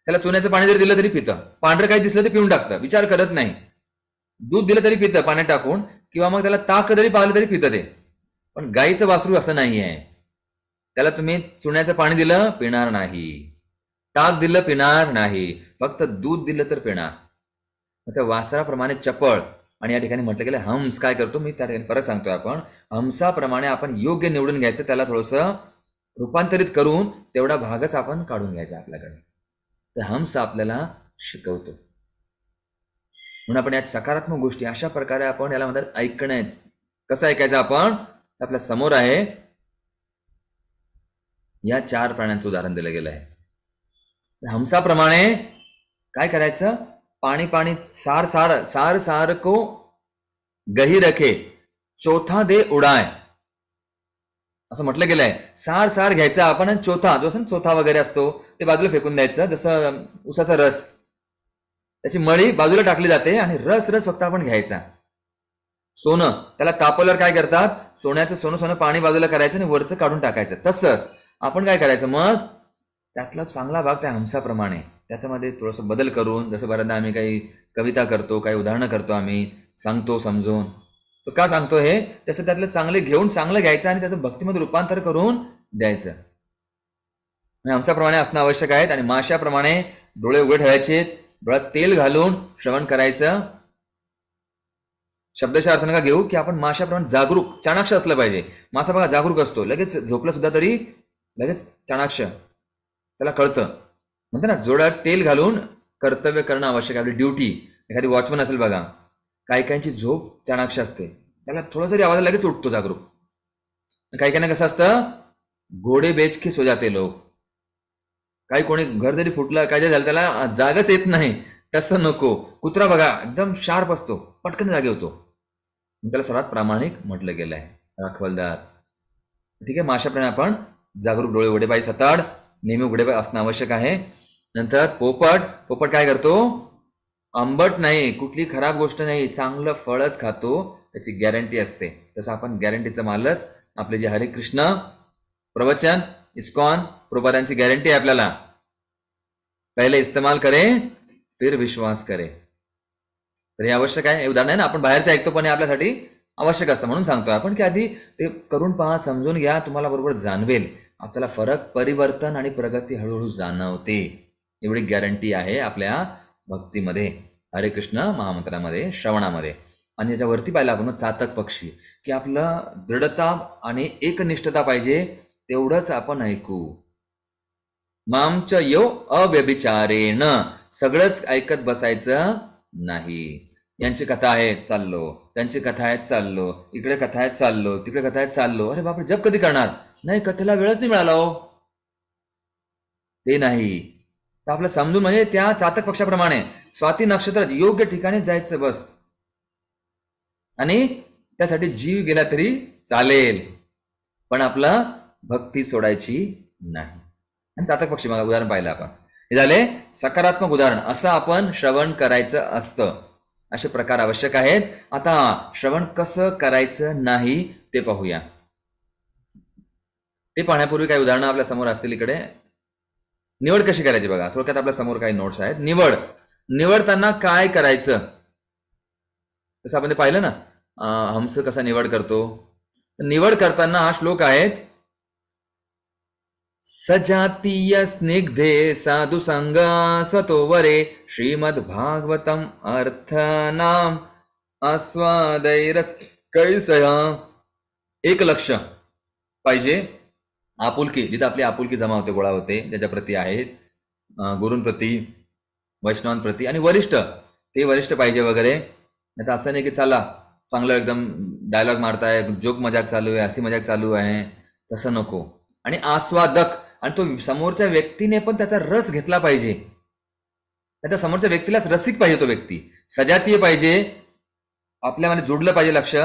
Speaker 1: त्याला चुन्याचं पाणी जरी दिलं तरी पितं, पांढरं काही दिसलं तर पिऊन टाकतं, विचार करत नाही. दूध दिलं तरी पितं पाण्यात टाकून, किंवा मग त्याला ताक जरी पाहिलं तरी पितं ते. पण गाईचं वासरू असं नाही आहे, त्याला तुम्ही चुन्याचं पाणी दिलं पिणार नाही, ताक दिलं पिणार नाही, फक्त दूध दिलं तर पिणार. त्या वासराप्रमाणे चपळ. आणि या ठिकाणी म्हटलं गेलं हंस काय करतो, मी त्या ठिकाणी फरक सांगतोय, आपण हंसाप्रमाणे आपण योग्य निवडून घ्यायचं, त्याला थोडंसं रूपांतरित करून तेवढा भागच आपण काढून घ्यायचा आपल्याकडे. तर हंस आपल्याला शिकवतो. म्हणून आपण या सकारात्मक गोष्टी अशा प्रकारे आपण याला म्हणतात ऐकणं. कसं ऐकायचं आपण, आपल्या समोर आहे, या 4 प्राण्यांचं उदाहरण दिलं गेलं आहे. हंसाप्रमाणे काय करायचं, पाणी पाणी सार सार सार सार को गही रखे, चौथा दे उडाय, असं म्हटलं गेलं आहे. सार सार घ्यायचा आपण, चौथा जो असं चौथा वगैरे असतो ते बाजूला फेकून द्यायचं, जसं उसाचा रस त्याची मळी बाजूला टाकली जाते आणि रस रस फक्त आपण घ्यायचा. सोनं त्याला तापवल्यावर काय करतात, सोन्याचं सोनं सोनं पाणी बाजूला करायचं आणि वरचं काढून टाकायचं. तसंच आपण काय करायचं, मग त्यातला चांगला भाग त्या हंसाप्रमाणे त्याच्यामध्ये थोडंसं बदल करून, जसं बऱ्याचदा आम्ही काही कविता करतो, काही उदाहरणं करतो, आम्ही सांगतो समजून. तो का सांगतो हे, त्याचं त्यातलं चांगले घेऊन चांगलं घ्यायचं आणि त्याचं भक्तीमध्ये रूपांतर करून द्यायचं. हंसाप्रमाणे असणं आवश्यक आहे. आणि माशाप्रमाणे डोळे उघडे ठेवायचे, डोळ्यात तेल घालून श्रवण करायचं. शब्दशः अर्थ नका घेऊ की आपण माशाप्रमाणे जागरूक चाणाक्ष असलं पाहिजे. मासा बघा जागरूक असतो, लगेच झोपला सुद्धा तरी लगेच चाणाक्ष, त्याला कळतं. म्हणते ना, जोड्यात तेल घालून कर्तव्य करणं आवश्यक आहे, आपली ड्युटी. एखादी वॉचमन असेल बघा, काही काहींची झोप चाणाक्ष असते, त्याला थोडा जरी आवाज लगेच उठतो जागरूक. काही काहींना कसं असतं, घोडे बेच के सो जाते लोक. काही कोणी घर जरी फुटलं, काय जरी झालं, त्याला जागच येत नाही. तसं नको. कुत्रा बघा एकदम शार्प असतो, पटकन जागे होतो, त्याला सर्वात प्रामाणिक म्हटलं गेलं आहे, राखवलदार. ठीक आहे, माशाप्रमाणे आपण जागरूक, डोळे उघडे पाहिजे, सताड नेहमी उघडे पाहिजे असणं आवश्यक आहे. नंतर पोपट, पोपट काय करतो, आंबट नाही, कुठली खराब गोष्ट नाही, चांगलं फळच खातो, त्याची गॅरंटी असते. तसं आपण गॅरंटीचा मालच. आपले जे हरे कृष्ण प्रवचन, इस्कॉन प्रभुपादांची गॅरंटी आहे आपल्याला, पहिले इस्तेमाल करे फिर विश्वास करे. तर हे आवश्यक आहे. हे उदाहरण आहे ना, आपण बाहेरचं ऐकतो पण हे आपल्यासाठी आवश्यक असतं, म्हणून सांगतोय आपण की आधी ते करून पहा, समजून घ्या, तुम्हाला बरोबर जाणवेल. आपल्याला फरक, परिवर्तन आणि प्रगती हळूहळू जाणवते, एवढी गॅरंटी आहे आपल्या भक्तीमध्ये, हरे कृष्ण महामंत्रामध्ये, श्रवणामध्ये. आणि याच्यावरती पाहिलं आपण चातक पक्षी, की आपलं दृढता आणि एकनिष्ठता पाहिजे, तेवढंच आपण ऐकू. मामच यो अव्यभिचारेण, सगळंच ऐकत बसायचं नाही. यांची कथा आहे चाललो, त्यांची कथा आहेत चाललो, इकडे कथा आहेत चाललो, तिकडे कथा आहेत चाललो. अरे बापरे, जप कधी करणार, नाही कथेला वेळच नाही मिळाला हो, ते नाही. तर आपलं समजून, म्हणजे त्या चातक पक्षाप्रमाणे स्वाती नक्षत्रात योग्य ठिकाणी जायचं बस. आणि त्यासाठी जीव गेला तरी चालेल, पण आपलं भक्ती सोडायची नाही. आणि चातक पक्षी मग उदाहरण पाहिलं आपण. हे झाले सकारात्मक उदाहरण, असं आपण श्रवण करायचं असतं. असे प्रकार आवश्यक आहेत. आता श्रवण कसं करायचं नाही ते पाहूया. ते पाहण्यापूर्वी काही उदाहरणं आपल्या समोर असतील. इकडे निवड कशी करायची बघा, थोडक्यात आपल्या समोर काही नोट्स आहेत. निवडताना काय करायचं, तसं आपण ते पाहिलं ना, हंस कसा निवड करतो. निवड करताना हा श्लोक आहेत, सजातीय स्निग्धे साधु संग स्वतोवरे श्रीमद भागवतम अर्थनाम आस्वादैरच कैसया. एक लक्ष पाहिजे, आपुलकी, जिथे आपली आपुलकी जमा होते, गोळा होते, ज्याच्या प्रती आहेत, गुरूंप्रती, वैष्णवांप्रती, आणि वरिष्ठ, ते वरिष्ठ पाहिजे वगैरे. नाही तर असं नाही की चला चांगलं एकदम डायलॉग मारताय, जोक मजाक चालू आहे, हसी मजाक चालू आहे, तसं नको. आणि आस्वादक, आणि तो समोरच्या व्यक्तीने पण त्याचा रस घेतला पाहिजे, त्या समोरच्या व्यक्तीलाच रसिक पाहिजे तो व्यक्ती. सजातीय पाहिजे, आपल्यामध्ये जोडलं पाहिजे लक्ष.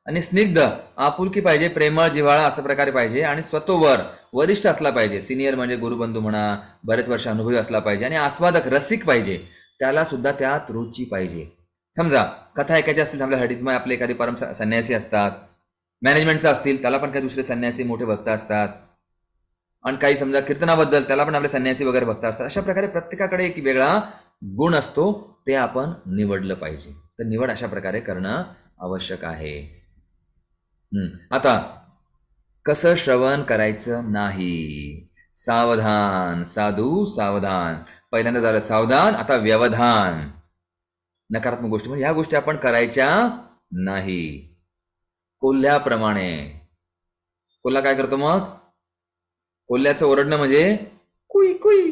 Speaker 1: आणि स्निग्ध, आपुलकी पाहिजे, प्रेमळ जिव्हाळा असं प्रकारे पाहिजे. आणि स्वतोवर, वरिष्ठ असला पाहिजे, सिनियर म्हणजे गुरुबंधू म्हणा, बरेच वर्ष अनुभवी असला पाहिजे. आणि आस्वादक, रसिक पाहिजे, त्याला सुद्धा त्यात रुची पाहिजे. समजा कथा ऐकायची असतील आपल्यासाठी, मग आपले एखादी परम संन्यासी असतात, मॅनेजमेंटचा असतील, त्याला पण काही दुसरे संन्यासी मोठे भक्त असतात. आणि काही समजा कीर्तनाबद्दल, त्याला पण आपले संन्यासी वगैरे भक्त असतात. अशा प्रकारे प्रत्येकाकडे एक वेगळा गुण असतो, ते आपण निवडलं पाहिजे. तर निवड अशा प्रकारे करणं आवश्यक आहे. आता कसं श्रवण करायचं नाही, सावधान, साधू सावधान. पहिल्यांदा झालं सावधान, आता व्यवधान. नकारात्मक गोष्टी म्हणजे ह्या गोष्टी आपण करायच्या नाही. कोल्ह्याप्रमाणे, कोल्हा काय करतो मग, कोल्ह्याचं ओरडणं म्हणजे कुई कुई.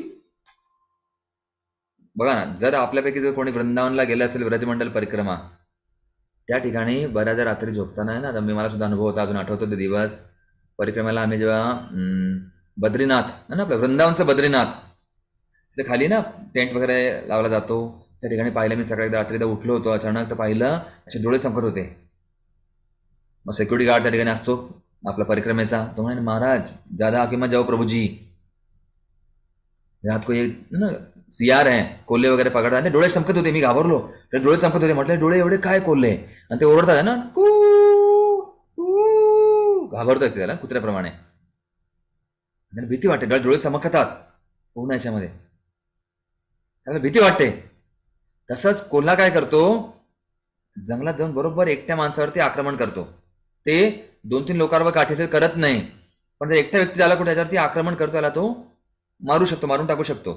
Speaker 1: बघा ना, जर आपल्यापैकी जर कोणी वृंदावनला गेलं असेल, व्रजमंडल परिक्रमा, त्या ठिकाणी बऱ्याचदा रात्री झोपताना आहे ना, मला सुद्धा अनुभव होता, अजून आठवतो ते दिवस. परिक्रमेला आम्ही जेव्हा बद्रीनाथ ना, आपलं वृंदावनचं बद्रीनाथ, ते खाली ना टेंट वगैरे लावला जातो, त्या ठिकाणी पाहिलं मी. सकाळी रात्रीदा उठलो होतो अचानक, तर पाहिलं असे डोळे चमकत होते. मग सिक्युरिटी गार्ड त्या ठिकाणी असतो आपला परिक्रमेचा, तो म्हणे, महाराज ज्यादा आके मत जाओ प्रभुजी, रात को ये ना सियार आहे, कोल्हे वगैरे पकडतात आणि डोळे चमकत होते, मी घाबरलो. तर डोळे चमकत होते, म्हटलं डोळे एवढे काय कोल्हे, आणि ते ओरडतात ना, कू कू, घाबरतात ते त्याला कुत्र्याप्रमाणे. त्याला भीती वाटते, डोळे चमकतात पूर्ण याच्यामध्ये, त्याला भीती वाटते. तसंच कोल्हा काय करतो, जंगलात जाऊन बरोबर एकट्या माणसावरती आक्रमण करतो. ते 2-3 लोकांवर काठीचे करत नाही, पण जर एकटा व्यक्ती झाला कुठे त्याच्यावरती आक्रमण करतो, त्याला तो मारू शकतो, मारून टाकू शकतो.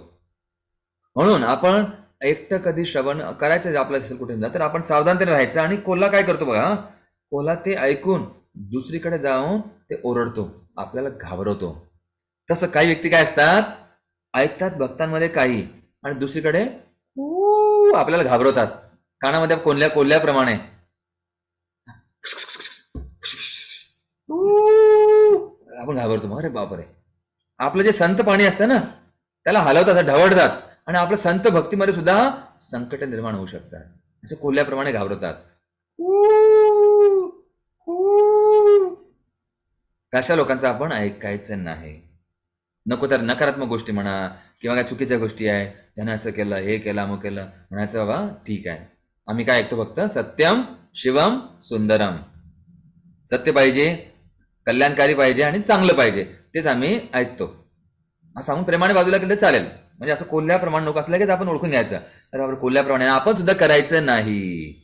Speaker 1: म्हणून आपण एकटं कधी श्रवण करायचं आपलं असेल कुठे तर आपण सावधानतेने राहायचं. आणि कोल्हा काय करतो बघा, कोल्हा ते ऐकून दुसरीकडे जाऊन ते ओरडतो, आपल्याला घाबरवतो. तसं काही व्यक्ती काय असतात, ऐकतात भक्तांमध्ये काही आणि दुसरीकडे आपल्याला घाबरवतात, कानामध्ये कोल्ह्याप्रमाणे आपण घाबरतो. अरे बापरे, आपलं जे संत पाणी असतं ना त्याला हलवतात, ढवळतात, आणि आपलं संत भक्तीमध्ये सुद्धा संकट निर्माण होऊ शकतात. असे कोल्ह्याप्रमाणे घाबरतात. अशा लोकांचं आपण ऐकायचं नाही. नको तर नकारात्मक गोष्टी म्हणा किंवा काय चुकीच्या गोष्टी आहे, त्यानं असं केलं, हे केलं, अमुक केलं, म्हणायचं बाबा ठीक आहे, आम्ही काय ऐकतो फक्त सत्यम शिवम सुंदरम. सत्य पाहिजे, कल्याणकारी पाहिजे आणि चांगलं पाहिजे, तेच आम्ही ऐकतो. असं सांगून प्रेमाने बाजूला केलं चालेल. म्हणजे असं कोल्ह्याप्रमाणे नको, असं लगेच आपण ओळखून घ्यायचं, अरे बाबा कोल्ह्याप्रमाणे आपण सुद्धा करायचं नाही.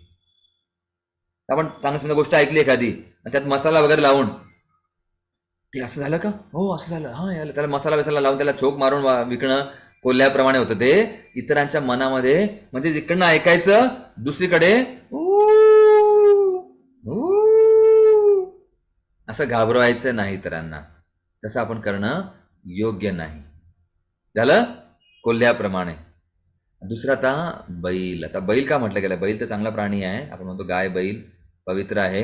Speaker 1: आपण चांगली सुंदर गोष्ट ऐकली एखादी आणि त्यात मसाला वगैरे लावून, ते असं झालं का, हो असं झालं, हा याला त्याला मसाला बिसाला लावून त्याला चोख मारून विकणं कोल्ह्याप्रमाणे होतं. ते इतरांच्या मनामध्ये, म्हणजे जिकडनं ऐकायचं दुसरीकडे असं घाबरवायचं नाही इतरांना. तसं आपण करणं योग्य नाही. झालं कोल्ह्याप्रमाणे. दुसरा आता बैल. आता बैल का म्हटलं गेलं, बैल तर चांगला प्राणी आहे, आपण म्हणतो गाय बैल पवित्र आहे,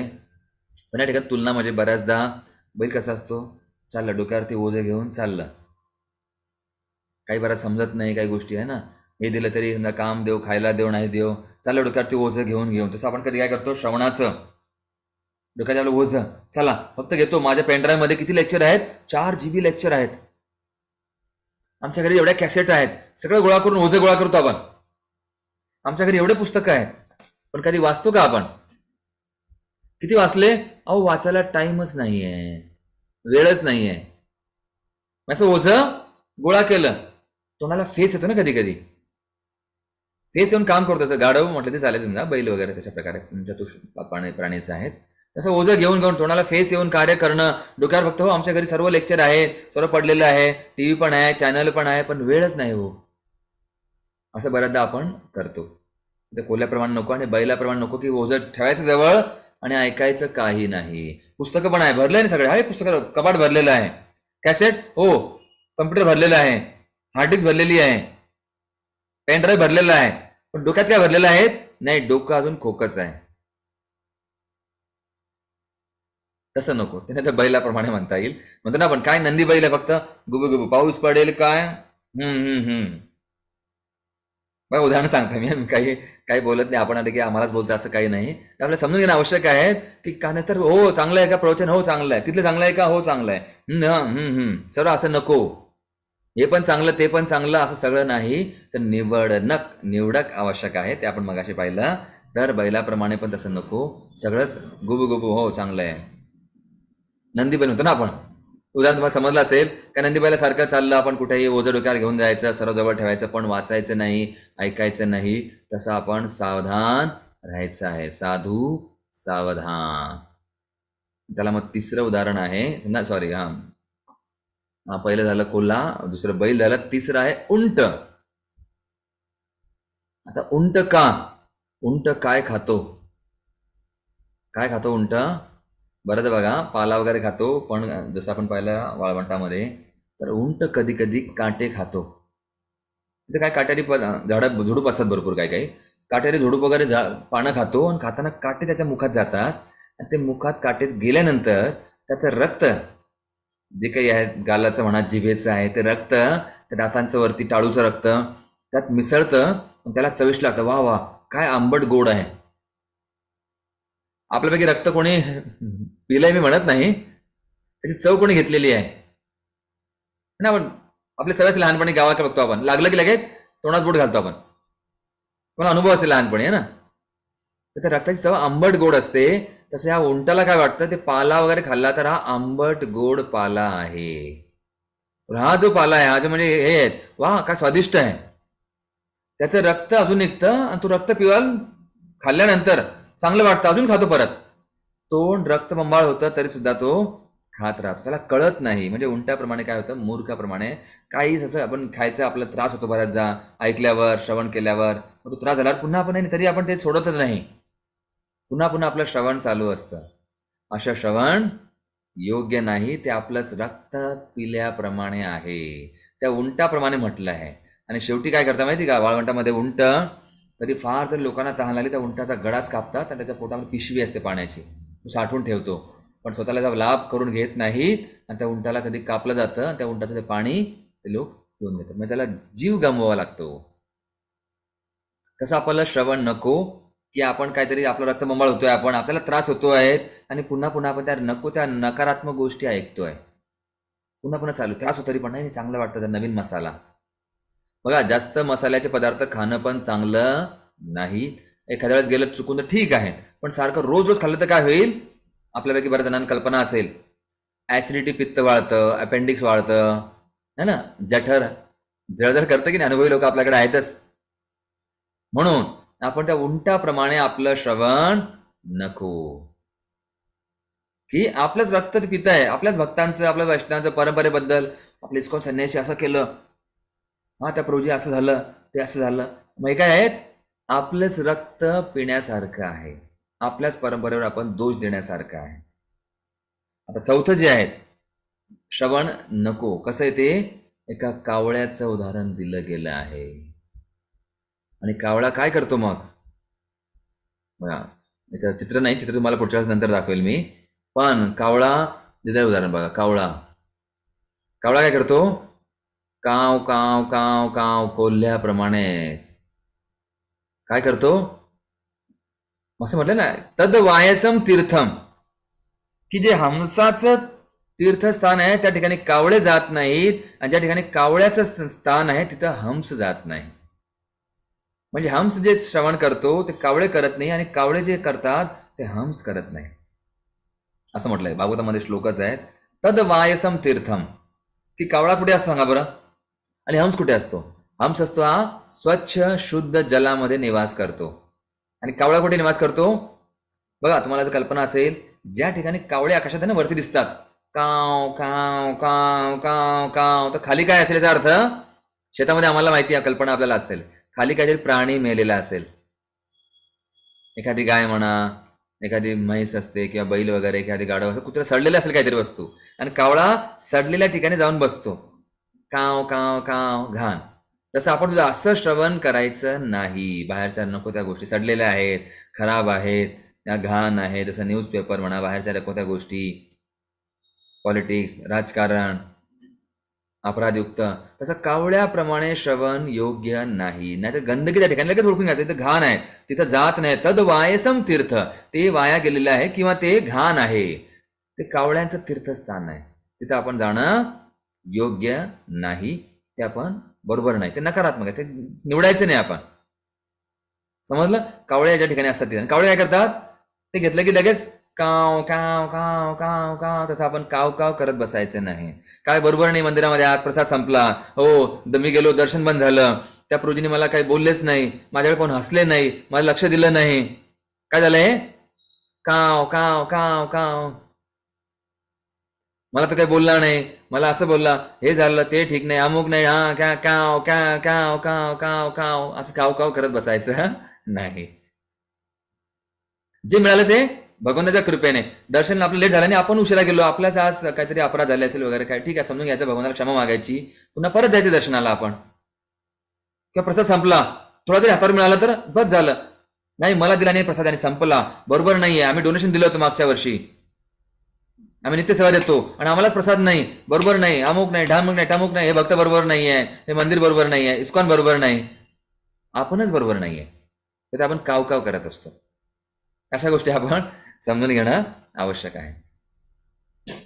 Speaker 1: पण या ठिकाणी तुलना म्हणजे बऱ्याचदा बैल कसा असतो, चाललं डोक्यावरती ओझे घेऊन चाललं, काही बऱ्याच समजत नाही काही गोष्टी आहे ना, हे दिलं तरी ना काम देव, खायला देव, नाही देव, चाललं डोक्यावरती ओझं घेऊन. तसं आपण कधी काय करतो, श्रवणाचं डोक्याच्या आपलं ओझं, चला फक्त घेतो. माझ्या पेनड्राईव्ह मध्ये किती लेक्चर आहेत, 4 GB लेक्चर आहेत. आमच्या घरी एवढ्या कॅसेट आहेत, सगळं गोळा करून ओझं गोळा करतो आपण. आमच्या घरी एवढे पुस्तकं आहेत, पण कधी वाचतो का आपण? किती वाचले? अहो वाचायला टाइमच नाहीये, वेळच नाहीये. असं ओझं गोळा केलं, तोंडाला फेस येतो ना कधी कधी, फेस येऊन काम करतो. असं गाढव म्हटलं ते चालेल समजा, बैल वगैरे तशा प्रकारे प्राणीचं आहेत. तसं ओझं घेऊन तोंडाला फेस येऊन कार्य करणं, डोक्यावर फक्त हो आमच्या घरी सर्व लेक्चर आहे, सर्व पडलेलं आहे, टीव्ही पण आहे, चॅनल पण आहे, पण वेळच नाही हो. असं बऱ्याचदा आपण करतो. ते कोल्ह्याप्रमाणे नको आणि बैलाप्रमाणे नको की ओझं ठेवायचं जवळ आणि ऐकायचं काही नाही. पुस्तकं पण आहे, भरलं आहे सगळे, आहे पुस्तकं, कपाट भरलेलं आहे, कॅसेट हो, कम्प्युटर भरलेला आहे, हार्ड डिस्क भरलेली आहे, पेन ड्राईव्ह भरलेला आहे, पण डोक्यात काय भरलेलं आहे? नाही, डोकं अजून खोकच आहे. तसं नको, त्याने तर बैलाप्रमाणे म्हणता येईल. म्हणतो ना आपण, काय नंदी बैल आहे फक्त, गुबु गुबु पाऊस पडेल काय, बघा उदाहरण सांगतो मी, काही काही बोलत नाही आपण, आता की आम्हालाच बोलतो असं काही नाही. आपल्याला समजून घेणं आवश्यक आहे की का नाही तर हो चांगलं आहे का प्रवचन, हो चांगलं आहे, तिथलं चांगलं आहे का, हो चांगलं आहे, सर्व असं नको. हे पण चांगलं ते पण चांगलं असं सगळं नाही, तर निवडक आवश्यक आहे. ते आपण मगाशी पाहिलं. तर बैलाप्रमाणे पण तसं नको, सगळंच गुबु गुबु हो चांगलं आहे. नंदी बैल म्हणतो ना आपण, उदाहरण तुम्हाला समजलं असेल का, नंदी बैला सारखं चाललं, आपण कुठेही ओझं डोक्यावर घेऊन जायचं, सर्व जवळ ठेवायचं, पण वाचायचं नाही, ऐकायचं नाही. तसं आपण सावधान राहायचं आहे, साधू सावधान. त्याला मग तिसरं उदाहरण आहे, सॉरी हा पहिलं झालं कोल्हा, दुसरं बैल झालं, तिसरं आहे उंट. आता उंट का, उंट काय खातो, काय खातो उंट? बरं तर बघा, पाला वगैरे खातो, पण जसं आपण पाहिलं वाळवंटामध्ये, तर उंट कधी कधी काटे खातो. तिथे काय काटेरी झाडं झुडूप असतात भरपूर, काही काही काटेरी झुडूप वगैरे पानं खातो, आणि खाताना काटे त्याच्या मुखात जातात, आणि ते मुखात काटे गेल्यानंतर त्याचं रक्त जे काही आहे, गालाचं म्हणा, जिभेचं आहे, ते रक्त त्या दातांचं वरती, टाळूचं रक्त त्यात मिसळतं, त्याला चविष्ट लागतं. वा वा, काय आंबट गोड आहे. आपल्यापैकी रक्त कोणी पिलंय मी म्हणत नाही, त्याची चव कोणी घेतलेली आहे ना. आपण आपल्या सगळ्याच लहानपणी गावाकडे बघतो आपण, लागलं की लगेच तोंडात बोट घालतो आपण, पण अनुभव असेल लहानपणी आहे ना. तर त्या रक्ताची चव आंबट गोड असते. तसं ह्या उंटाला काय वाटतं, ते पाला वगैरे खाल्ला तर हा आंबट गोड पाला आहे. पण हा जो पाला आहे, हा जो म्हणजे हे आहेत, वा काय स्वादिष्ट आहे. त्याचं रक्त अजून निघतं आणि तो रक्त पिवाल खाल्ल्यानंतर चांगलं वाटतं, अजून खातो परत. तोंड रक्तबंबाळ होतं तरी सुद्धा तो खात राहतो. त्याला कळत नाही. म्हणजे उंटाप्रमाणे काय होतं, मूर्खाप्रमाणे काहीच असं आपण खायचं, आपला त्रास होतो बऱ्याचदा ऐकल्यावर, श्रवण केल्यावर. मग तो त्रास झाल्यावर पुन्हा आपण तरी आपण ते सोडतच नाही. पुन्हा पुन्हा आपलं श्रवण चालू असतं. असं श्रवण योग्य नाही. ते आपलंच रक्त पिल्याप्रमाणे आहे. त्या उंटाप्रमाणे म्हटलं आहे. आणि शेवटी काय करता माहिती का, वाळवंटामध्ये उंट कधी फार जर लोकांना तहान लागली, त्या उंटाचा गडाच कापतात आणि त्याच्या पोटामध्ये पिशवी असते पाण्याची, तो साठवून ठेवतो. पण स्वतःला जर लाभ करून घेत नाहीत आणि त्या उंटाला कधी कापलं जातं आणि त्या उंटाचं ते पाणी ते लोक पिऊन घेतात. म्हणजे त्याला जीव गमवावा लागतो. तसं आपल्याला श्रवण नको, की आपण काहीतरी आपलं रक्तबंबाळ होतोय, आपण आपल्याला त्रास होतो आहे आणि पुन्हा पुन्हा आपण त्या नकारात्मक गोष्टी ऐकतोय. पुन्हा पुन्हा चालू त्रास होतो तरी पण नाही, चांगलं वाटतं. त्या नवीन मसाला बघा, जास्त मसाल्याचे पदार्थ खाणं पण चांगलं नाही. एखाद्या वेळेस गेलं चुकून तर ठीक आहे, पण सारखं रोज रोज खाल्लं तर काय होईल. आपल्यापैकी बऱ्याच जणांना कल्पना असेल, ऍसिडिटी, पित्त वाढतं, अपेंडिक्स वाढतं है ना, जठर जळजळ करतं की नाही. अनुभवी लोक आपल्याकडे आहेतच. म्हणून आपण त्या उंटाप्रमाणे आपलं श्रवण नको, की आपलंच रक्त पित आहे, आपल्याच भक्तांचं, आपल्या वैष्णवांचं, परंपरेबद्दल आपले इस्कॉन संन्यासी असं केलं, हा त्या प्रभूजी असं झालं, ते असं झालं. मग काय आहेत, आपलंच रक्त पिण्यासारखं आहे, आपल्याच परंपरेवर आपण दोष देण्यासारखं आहे. आता चौथं जे आहे, श्रवण नको. कसं आहे ते, एका कावळ्याचं उदाहरण दिलं गेलं आहे. आणि कावळा काय करतो मग बघा, इथं चित्र नाही, चित्र तुम्हाला पुढच्या वेळेस नंतर दाखवेल मी. पण कावळा दिलं उदाहरण बघा. कावळा कावळा काय करतो, काव काव काव काव कोल्ह्याप्रमाणे काय करतो. असं म्हटलं ना, तद वायसम तीर्थम, की जे हंसाचं तीर्थस्थान आहे त्या ठिकाणी कावळे जात नाहीत, आणि ज्या ठिकाणी कावळ्याचं स्थान आहे तिथं हंस जात नाही. म्हणजे हंस जे श्रवण करतो ते कावळे करत नाही, आणि कावळे जे करतात ते हंस करत नाही, असं म्हटलंय. भागवतामध्ये श्लोकच आहेत, तद वायसम तीर्थम, की कावळा कुठे असतो सांगा बरं, आणि हंस कुठे असतो. हंस असतो हा स्वच्छ शुद्ध जलामध्ये निवास करतो, आणि कावळा कुठे निवास करतो बघा. तुम्हाला जर कल्पना असेल, ज्या ठिकाणी कावळे आकाशात ना वरती दिसतात, काव काव काव काव काव, तर खाली काय असेल याचा अर्थ, शेतामध्ये आम्हाला माहिती आहे, कल्पना आपल्याला असेल, खाली काहीतरी प्राणी मेलेला असेल. एखादी गाय म्हणा, एखादी म्हैस असते किंवा बैल वगैरे, एखादी गाढव असं, कुत्रा सडलेलं असेल काहीतरी वस्तू, आणि कावळा सडलेल्या ठिकाणी जाऊन बसतो, काव काव काव घाण. तसं आपण तुझं असं श्रवण करायचं नाही. बाहेरच्या नको त्या गोष्टी सडलेल्या आहेत, खराब आहेत, त्या घाण आहे. जसं न्यूजपेपर म्हणा, बाहेरच्या नको त्या गोष्टी, पॉलिटिक्स, राजकारण, अपराधयुक्त, तसं कावळ्याप्रमाणे श्रवण योग्य नाही. नाही तर गंदगी त्या ठिकाणी लगेच ओळखून घ्यायचं, इथं घाण आहे, तिथं जात नाही. तद वायसम तीर्थ, ते वाया गेलेलं आहे किंवा ते घाण आहे, ते कावळ्यांचं तीर्थस्थान आहे, तिथं आपण जाणं योग्य नाही. ते आपण बरोबर नाही, ते नकारात्मक आहे, ते निवडायचं नाही आपण. समजलं. कावळे ज्या ठिकाणी असतात तिथे कावळे काय करतात, ते घेतलं की लगेच काव काव काव काव काव, तसं आपण काव काव करत बसायचं नाही. काय बरोबर नाही, मंदिरामध्ये आज प्रसाद संपला, हो मी गेलो, दर्शन बंद झालं, त्या प्रभूजीने मला काही बोललेच नाही, माझ्याकडे कोण हसले नाही, माझं लक्ष दिलं नाही, काय झालंय, काव काव काव काव, मला तर काही बोलला नाही, मला असं बोलला, हे झालं, ते ठीक नाही, अमुक नाही, हा काय काव काव काव काव काव काव, असं काव काव करत बसायचं नाही. जे मिळालं ते भगवंताच्या कृपेने. दर्शन आपलं लेट झालं आणि आपण उशिरा गेलो, आपल्याच आज काहीतरी अपराध झाले असेल वगैरे काय, ठीक आहे, समजून घ्यायचं, भगवंताला क्षमा मागायची, पुन्हा परत जायचं दर्शनाला आपण. किंवा प्रसाद संपला, थोडा तरी हातावर मिळाला तर बस झालं. नाही, मला दिला नाही प्रसाद आणि संपला, बरोबर नाहीये, आम्ही डोनेशन दिलं होतं मागच्या वर्षी, आम्ही नित्य सेवा देतो आणि आम्हालाच प्रसाद नाही, बरोबर नाही, अमुक नाही, ढामुक नाही, टामुक नाही, हे भक्त बरोबर नाहीये, हे मंदिर बरोबर नाहीये, इस्कॉन बरोबर नाही, आपणच बरोबर नाहीये, तर आपण काव काव करत असतो. अशा गोष्टी आपण समजून घेणं आवश्यक आहे.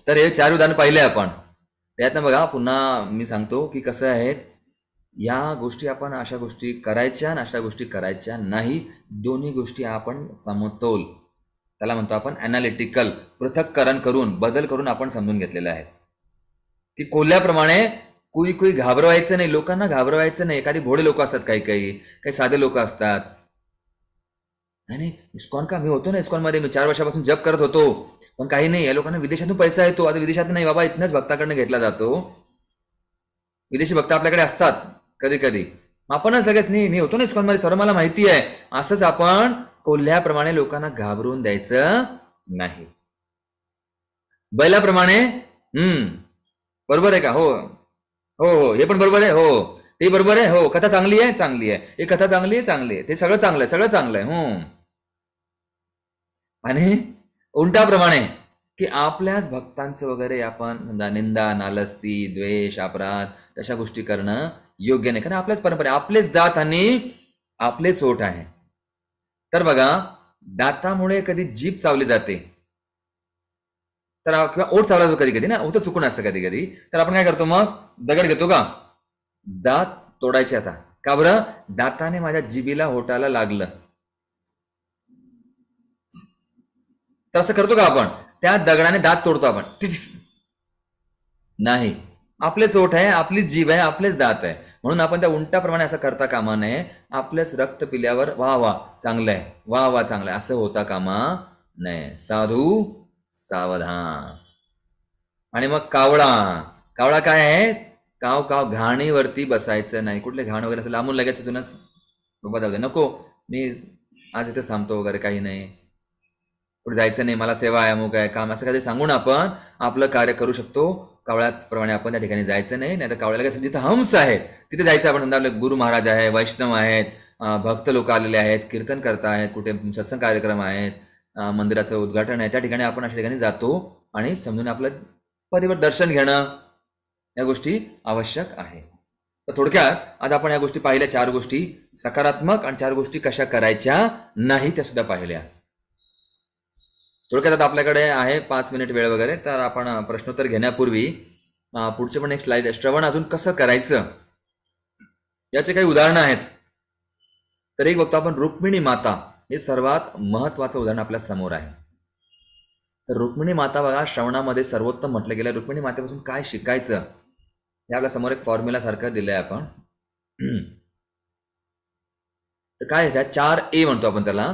Speaker 1: तर हे 4 उदाहरण पाहिले आपण. त्यातनं बघा, पुन्हा मी सांगतो की कसं आहे, या गोष्टी आपण अशा गोष्टी करायच्या आणि अशा गोष्टी करायच्या नाही. दोन्ही गोष्टी आपण समतोल, त्याला म्हणतो आपण ॲनालिटिकल, पृथक्करण करून, बदल करून आपण समजून घेतलेलं आहे. की कोल्ह्याप्रमाणे कुई घाबरवायचं नाही, लोकांना घाबरवायचं नाही. एखादी भोळे लोक असतात, काही साधे लोक असतात. नाही इस्कॉन का, मी होतो ना इस्कॉनमध्ये, मी 4 वर्षापासून जप करत होतो, पण काही नाही, या लोकांना विदेशातून पैसा येतो. आता विदेशात नाही बाबा, इथनंच भक्ताकडनं घेतला जातो. विदेशी भक्त आपल्याकडे असतात कधी कधी, आपणच लगेच नाही, मी होतो ना इस्कॉनमध्ये, सर्व मला माहिती आहे. असंच आपण कोल्ह्याप्रमाणे लोकांना घाबरवून द्यायचं नाही. बैलाप्रमाणे बरोबर आहे का? हो हो हो, हे पण बरोबर आहे, हो ते बरोबर आहे, हो कथा चांगली आहे, चांगली आहे, हे कथा चांगली आहे, चांगली आहे, ते सगळं चांगलं आहे, सगळं चांगलं आहे. आणि उलटाप्रमाणे की आपल्याच भक्तांचं वगैरे आपण निंदा, नालस्ती, द्वेष, अपराध तशा गोष्टी करणं योग्य नाही. कारण आपल्याच परंपरा, आपलेच दात आणि आपलेच ओठ आहे. तर बघा, दातामुळे कधी जीभ चावली जाते, तर किंवा ओठ चावला जातो कधी कधी ना, ओठ चुकून असतं कधी कधी, तर आपण काय करतो मग, दगड घेतो का, दात तोडायचे. आता का बरं, दाताने माझ्या जिभेला, होटाला लागलं, तर असं करतो का आपण, त्या दगडाने दात तोडतो आपण? नाही, आपलेच ओठ आहे, आपलीच जीभ आहे, आपलेच दात आहे. म्हणून आपण त्या उलटाप्रमाणे असं करता कामा नये. आपलेच रक्त पिल्यावर वा वा चांगलं आहे, वा वा चांगलं आहे असं होता कामा नये. साधू सावधान. आणि मग कावळा, कावळा काय आहे, काव काव, घाणीवरती बसायचं नाही. कुठले घाण वगैरे लांबून लगेच तिथूनच बाबा जाऊ दे, नको, मी आज इथे थांबतो वगैरे, काही नाही, कुठे जायचं नाही, मला सेवा आहे, अमुक आहे, काम, असं काही सांगून आपण आपलं कार्य करू शकतो. कावळ्याप्रमाणे आपण त्या ठिकाणी जायचं नाही. नाही तर कावळ्याला कसं, जिथं हंस आहेत तिथे जायचं. आपण समजा आपले गुरु महाराज आहे, वैष्णव आहेत, भक्त लोक आलेले आहेत, कीर्तन करता आहेत, कुठे सत्संग कार्यक्रम आहेत, मंदिराचं उद्घाटन आहे, त्या ठिकाणी आपण अशा ठिकाणी जातो आणि समजून आपलं परिवार दर्शन घेणं, या गोष्टी आवश्यक आहे. तर थोडक्यात आज आपण या गोष्टी पाहिल्या, 4 गोष्टी सकारात्मक, आणि 4 गोष्टी कशा करायच्या नाही त्या सुद्धा पाहिल्या. थोडक्यात आता आपल्याकडे आहे 5 मिनिट वेळ वगैरे, तर आपण प्रश्नोत्तर घेण्यापूर्वी पुढचे पण एक स्लाइड, श्रवण अजून कसं करायचं याचे काही उदाहरणं आहेत. तर एक बघतो आपण, रुक्मिणी माता हे सर्वात महत्वाचं उदाहरण आपल्या समोर आहे. तर रुक्मिणी माता बघा, श्रवणामध्ये सर्वोत्तम म्हटलं गेलं. रुक्मिणी मातेपासून काय शिकायचं हे आपल्या समोर एक फॉर्म्युला सारखं दिलंय आपण. तर काय 4A म्हणतो आपण त्याला.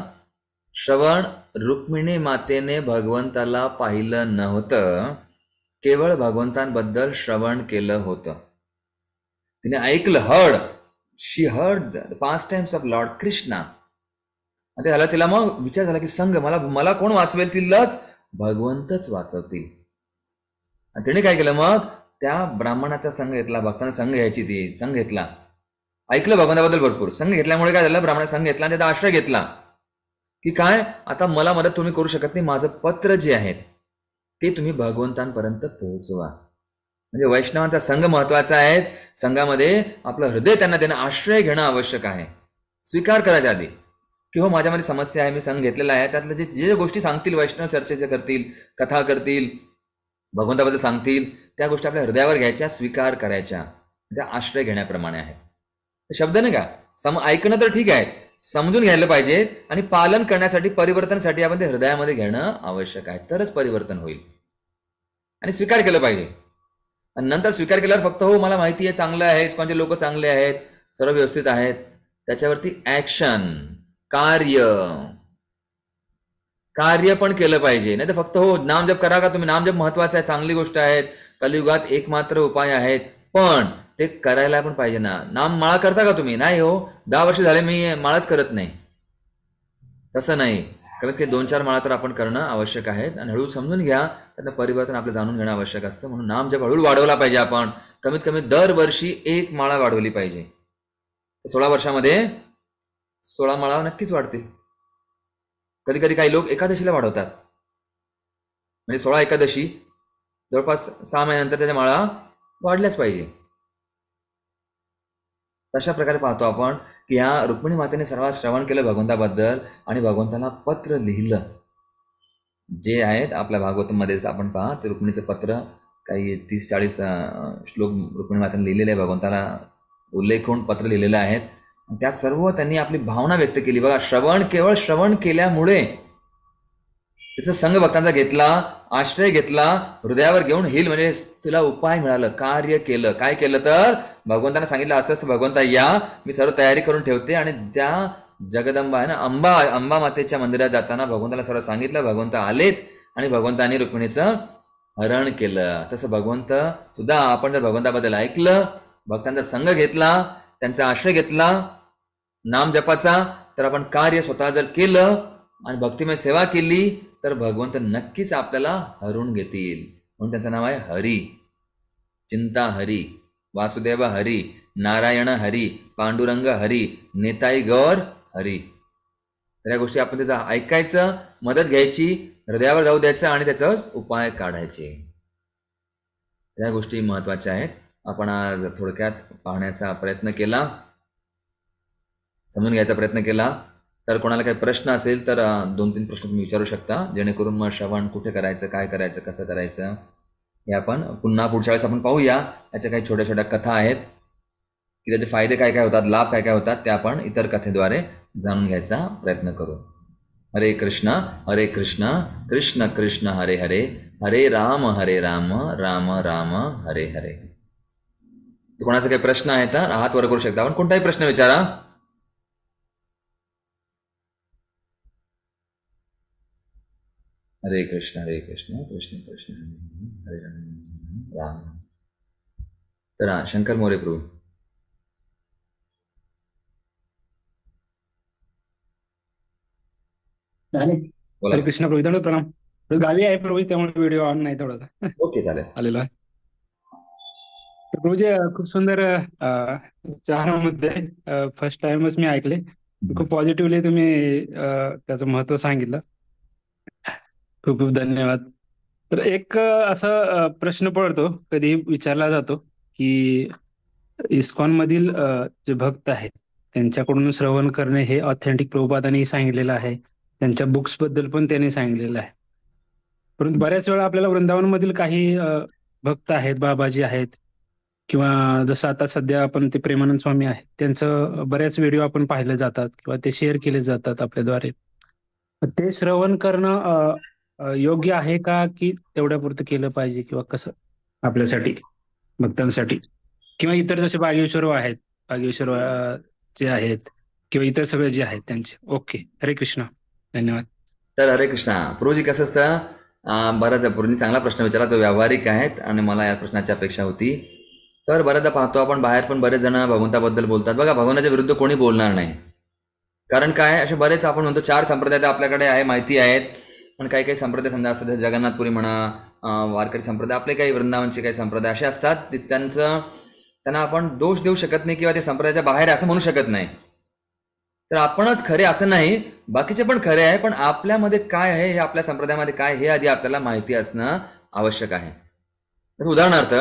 Speaker 1: श्रवण, रुक्मिणी मातेने भगवंताला पाहिलं नव्हतं, केवळ भगवंतांबद्दल श्रवण केलं होतं. तिने ऐकलं, heard, she heard the past times of Lord Krishna. ते झालं, तिला मग विचार झाला की संघ, मला कोण वाचवेल, तिलाच भगवंतच वाचवतील. आणि तिने काय केलं मग, त्या ब्राह्मणाचा संघ घेतला, भक्तांचा संघ घ्यायची, ती संघ घेतला, ऐकलं भगवंताबद्दल भरपूर. संघ घेतल्यामुळे काय झालं, ब्राह्मणाचा संघ घेतला आणि त्याचा आश्रय घेतला की काय, आता मला मदत तुम्ही करू शकत नाही, माझं पत्र जे आहे ते तुम्ही भगवंतांपर्यंत पोहोचवा. म्हणजे वैष्णवांचा संघ महत्वाचा आहे. संघामध्ये आपलं हृदय त्यांना देणं, आश्रय घेणं आवश्यक आहे. स्वीकार करायच्या आधी की हो, माझ्यामध्ये समस्या आहे, मी संघ घेतलेला आहे, त्यातल्या जे गोष्टी सांगतील, वैष्णव चर्चेचे करतील, कथा करतील, भगवंताबद्दल सांगतील, त्या गोष्टी आपल्या हृदयावर घ्यायच्या, स्वीकार करायच्या. त्या आश्रय घेण्याप्रमाणे आहे. शब्द नाही का, ऐकणं तर ठीक आहे, समजून घ्यायला पाहिजे, आणि पालन करण्यासाठी, परिवर्तनासाठी आपण ते हृदयामध्ये घेणं आवश्यक आहे, तरच परिवर्तन होईल. आणि स्वीकार केलं पाहिजे. आणि नंतर स्वीकार केल्यावर फक्त हो मला माहिती आहे, चांगलं आहे, इस्कॉनचे लोक चांगले आहेत, सर्व व्यवस्थित आहेत, त्याच्यावरती ऍक्शन, कार्य पण केलं पाहिजे. नाही तर फक्त हो नामजप करा का तुम्ही, नामजप महत्वाचा आहे, चांगली गोष्ट आहे, कलियुगात एकमात्र उपाय आहेत, पण ते करायला पण पाहिजे ना. नाम माळा करता का तुम्ही? नाही हो, 10 वर्ष झाले मी माळाच करत नाही. तसं नाही, कमीत कमी 2-4 माळा तर आपण करणं आवश्यक आहे. आणि हळूहळू समजून घ्या, त्यातलं परिवर्तन आपलं जाणून घेणं आवश्यक असतं. म्हणून नामजप हळूहळू वाढवला पाहिजे. आपण कमीत कमी दरवर्षी 1 माळा वाढवली पाहिजे. 16 वर्षामध्ये 16 माळा नक्कीच वाढतील. कधी कधी काही लोक एकादशीला वाढवतात, म्हणजे 16 एकादशी जवळपास 6 महिन्यानंतर त्याच्या माळा वाढल्याच पाहिजे. तशा प्रकारे पाहतो आपण की ह्या रुक्मिणी मातेने सर्वात श्रवण केलं भगवंताबद्दल, आणि भगवंताला पत्र लिहिलं. जे आहेत आपल्या भागवतमध्येच आपण पहा, ते रुक्मिणीचं पत्र काही 30-40 श्लोक रुक्मिणी मातेने लिहिलेले आहे भगवंताला उल्लेख होऊन पत्र लिहिलेलं आहेत. त्यात सर्व त्यांनी आपली भावना व्यक्त केली. बघा, केवळ श्रवण केल्यामुळे त्याचा संघ भक्तांचा घेतला, आश्रय घेतला, हृदयावर घेऊन हिल म्हणजे तुला उपाय मिळालं, कार्य केलं. काय केलं तर भगवंतांना सांगितलं, असं असं भगवंता या, मी सर्व तयारी करून ठेवते. आणि त्या जगदंबा आहे ना, अंबा मातेच्या मंदिरात जाताना भगवंताला सर्व सांगितलं, भगवंत आलेत आणि भगवंतांनी रुक्मिणीचं हरण केलं. तसं भगवंत सुद्धा, आपण जर भगवंताबद्दल ऐकलं, भक्तांचा संघ घेतला, त्यांचा आश्रय घेतला नाम जपाचा, तर आपण कार्य स्वतः जर केलं आणि भक्तिमय सेवा केली तर भगवंत नक्कीच आपल्याला हरून घेतील. म्हणून त्यांचं नाव आहे हरी. चिंता हरी, वासुदेव हरी, नारायण हरी, पांडुरंग हरी, नेताई गौर हरी. तर या गोष्टी आपण त्याचा ऐकायचं, मदत घ्यायची, हृदयावर जाऊ द्यायचं आणि त्याचा उपाय काढायचे. या गोष्टी महत्वाच्या आहेत. आपण आज थोडक्यात पाहण्याचा प्रयत्न केला, समजून घ्यायचा प्रयत्न केला. तर कोणाला काही प्रश्न असेल तर 2-3 प्रश्न तुम्ही विचारू शकता, जेणेकरून मग श्रवण कुठे करायचं, काय करायचं, कसं करायचं हे आपण पुन्हा पुढच्या वेळेस आपण पाहूया. याच्या काही छोट्या छोट्या कथा आहेत की त्याचे फायदे काय काय होतात, लाभ काय काय होतात, ते आपण इतर कथेद्वारे जाणून घ्यायचा प्रयत्न करू. हरे कृष्ण कृष्ण कृष्ण हरे हरे, हरे राम राम राम हरे हरे. कोणाचा काही प्रश्न आहे तर हात वर करू शकता, आपण कोणताही प्रश्न विचारा. हरे कृष्ण कृष्ण कृष्ण हरे राम. तर शंकर मोरे प्रभू.
Speaker 2: हरे कृष्ण प्रभू, प्रणाम. गावी आहे प्रभू, त्यामुळे व्हिडिओ ऑन नाही थोडासा.
Speaker 1: ओके, चालेल.
Speaker 2: आलेला प्रभूजी, खूप सुंदर चार मुद्दे फर्स्ट टाइमच मी ऐकले. खूप पॉझिटिव्हली तुम्ही त्याचं महत्व सांगितलं. खूप खूप धन्यवाद. तर एक असा प्रश्न पडतो, कधी विचारला जातो की इस्कॉन मधील जे भक्त आहेत त्यांच्याकडून श्रवण करणे हे ऑथेंटिक प्रभुपादांनी सांगितलेलं आहे, त्यांच्या बुक्स बद्दल पण त्यांनी सांगितलेलं आहे. परंतु बऱ्याच वेळा आपल्याला वृंदावन मधील काही भक्त आहेत, बाबाजी आहेत, किंवा जसं आता सध्या आपण ते प्रेमानंद स्वामी आहेत, त्यांचं बऱ्याच व्हिडिओ आपण पाहिले जातात किंवा ते शेअर केले जातात आपल्याद्वारे. ते श्रवण करणं योग्य आहे का, की तेवढ्यापुरतं केलं पाहिजे, किंवा कसं आपल्यासाठी, भक्तांसाठी, किंवा इतर जसे बागेश्वर जे आहेत किंवा इतर सगळे जे आहेत त्यांचे. ओके, हरे कृष्ण, धन्यवाद.
Speaker 1: तर हरे कृष्णा प्रभूजी. कसं असतं, बऱ्याचदा पूर्वी चांगला प्रश्न विचारला, तो व्यावहारिक आहेत आणि मला या प्रश्नाची अपेक्षा होती. तर बऱ्याचदा पाहतो आपण बाहेर पण बरेच जण भगवंताबद्दल बोलतात. बघा, भगवंताच्या विरुद्ध कोणी बोलणार नाही. कारण काय, असे बरेच आपण म्हणतो 4 संप्रदाय आपल्याकडे आहे, माहिती आहेत. पण काही काही संप्रदाय समजा असतात, जसं जगन्नाथपुरी म्हणा, वारकरी संप्रदाय, आपले काही वृंदावनचे काही संप्रदाय असे असतात, त्यांना आपण दोष देऊ शकत नाही किंवा ते संप्रदायाच्या बाहेर असं म्हणू शकत नाही. तर आपणच खरे असं नाही, बाकीचे पण खरे आहे, पण आपल्यामध्ये काय आहे, हे आपल्या संप्रदायामध्ये काय, हे आधी आपल्याला माहिती असणं आवश्यक आहे. उदाहरणार्थ,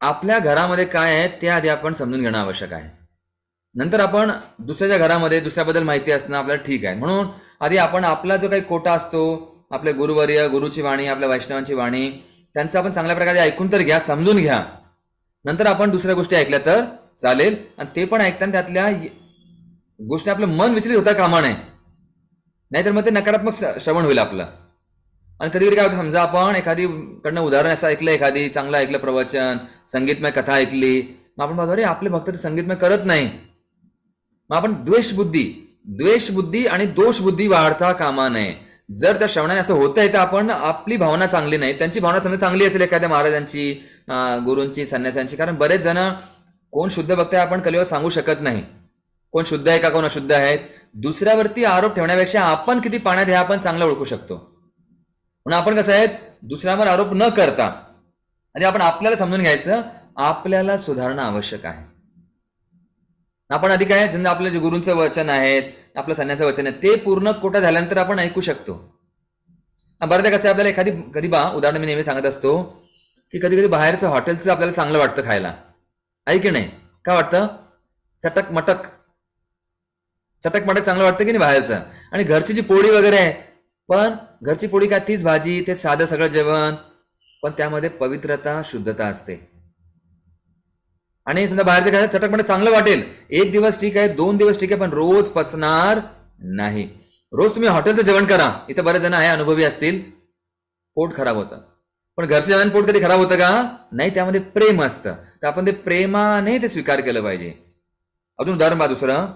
Speaker 1: आपल्या घरामध्ये काय आहे ते आधी आपण समजून घेणं आवश्यक आहे. नंतर आपण दुसऱ्याच्या घरामध्ये दुसऱ्याबद्दल माहिती असणं आपल्याला ठीक आहे. म्हणून आधी आपण आपला जो काही कोटा असतो, आपले गुरुवर्य, गुरुची वाणी, आपल्या वैष्णवांची वाणी, त्यांचं आपण चांगल्या प्रकारे ऐकून तर घ्या, समजून घ्या. नंतर आपण दुसऱ्या गोष्टी ऐकल्या तर चालेल. आणि ते पण ऐकताना त्यातल्या गोष्टी आपलं मन विचलित होता कामा नये, नाहीतर मग ते नकारात्मक श्रवण होईल आपलं. आणि कधी कधी काय होतं, समजा आपण एखादी कडनं उदाहरण असं ऐकलं, एखादी चांगलं ऐकलं प्रवचन, संगीतमय कथा ऐकली, मग आपण बघतो अरे आपले भक्त संगीतमय करत नाही. मग आपण द्वेषबुद्धी आणि दोषबुद्धी वाढता कामा नये. जर त्या श्रवणाने असं होतंय तर आपण आपली भावना चांगली नाही, त्यांची भावना चांगली असेल, एखाद्या महाराजांची, गुरूंची, संन्यासांची. कारण बरेच जण कोण शुद्ध भक्त आहे आपण कलीवर सांगू शकत नाही, कोण शुद्ध आहे का कोण अशुद्ध आहेत. दुसऱ्यावरती आरोप ठेवण्यापेक्षा आपण किती पाण्यात हे आपण चांगलं ओळखू शकतो. म्हणून आपण कसं आहे, दुसऱ्यावर आरोप न करता आणि आपण आपल्याला समजून घ्यायचं, आपल्याला सुधारणं आवश्यक आहे. आपण आधी काय, समजा आपलं जे गुरूंचं वचन आहेत, आपलं संन्यासाचं वचन आहे, ते पूर्ण कोटा झाल्यानंतर आपण ऐकू शकतो. बरं, कसं आहे, आपल्याला कधी उदाहरण मी नेहमी सांगत असतो की कधी कधी बाहेरचं हॉटेलचं आपल्याला चांगलं वाटतं खायला, आहे की नाही? काय वाटतं? चटक मटक चांगलं वाटतं की नाही बाहेरचं. आणि घरची जी पोळी वगैरे आहे, पण घरची पोळी काय, तीच भाजी, ते साधं सगळं जेवण, पण त्यामध्ये पवित्रता, शुद्धता असते. आणि समजा बाहेरचं काय चटकपणे चांगलं वाटेल, एक दिवस ठीक आहे, 2 दिवस ठीक आहे, पण रोज पचणार नाही. रोज तुम्ही हॉटेलचं जेवण करा, इथं बरेच जण आहे अनुभवी असतील, पोट खराब होतं. पण घरचं जेवण पोट कधी खराब होतं का? नाही, त्यामध्ये प्रेम असतं. तर आपण ते प्रेमाने ते स्वीकार केलं पाहिजे. अजून उदाहरण पहा दुसरं,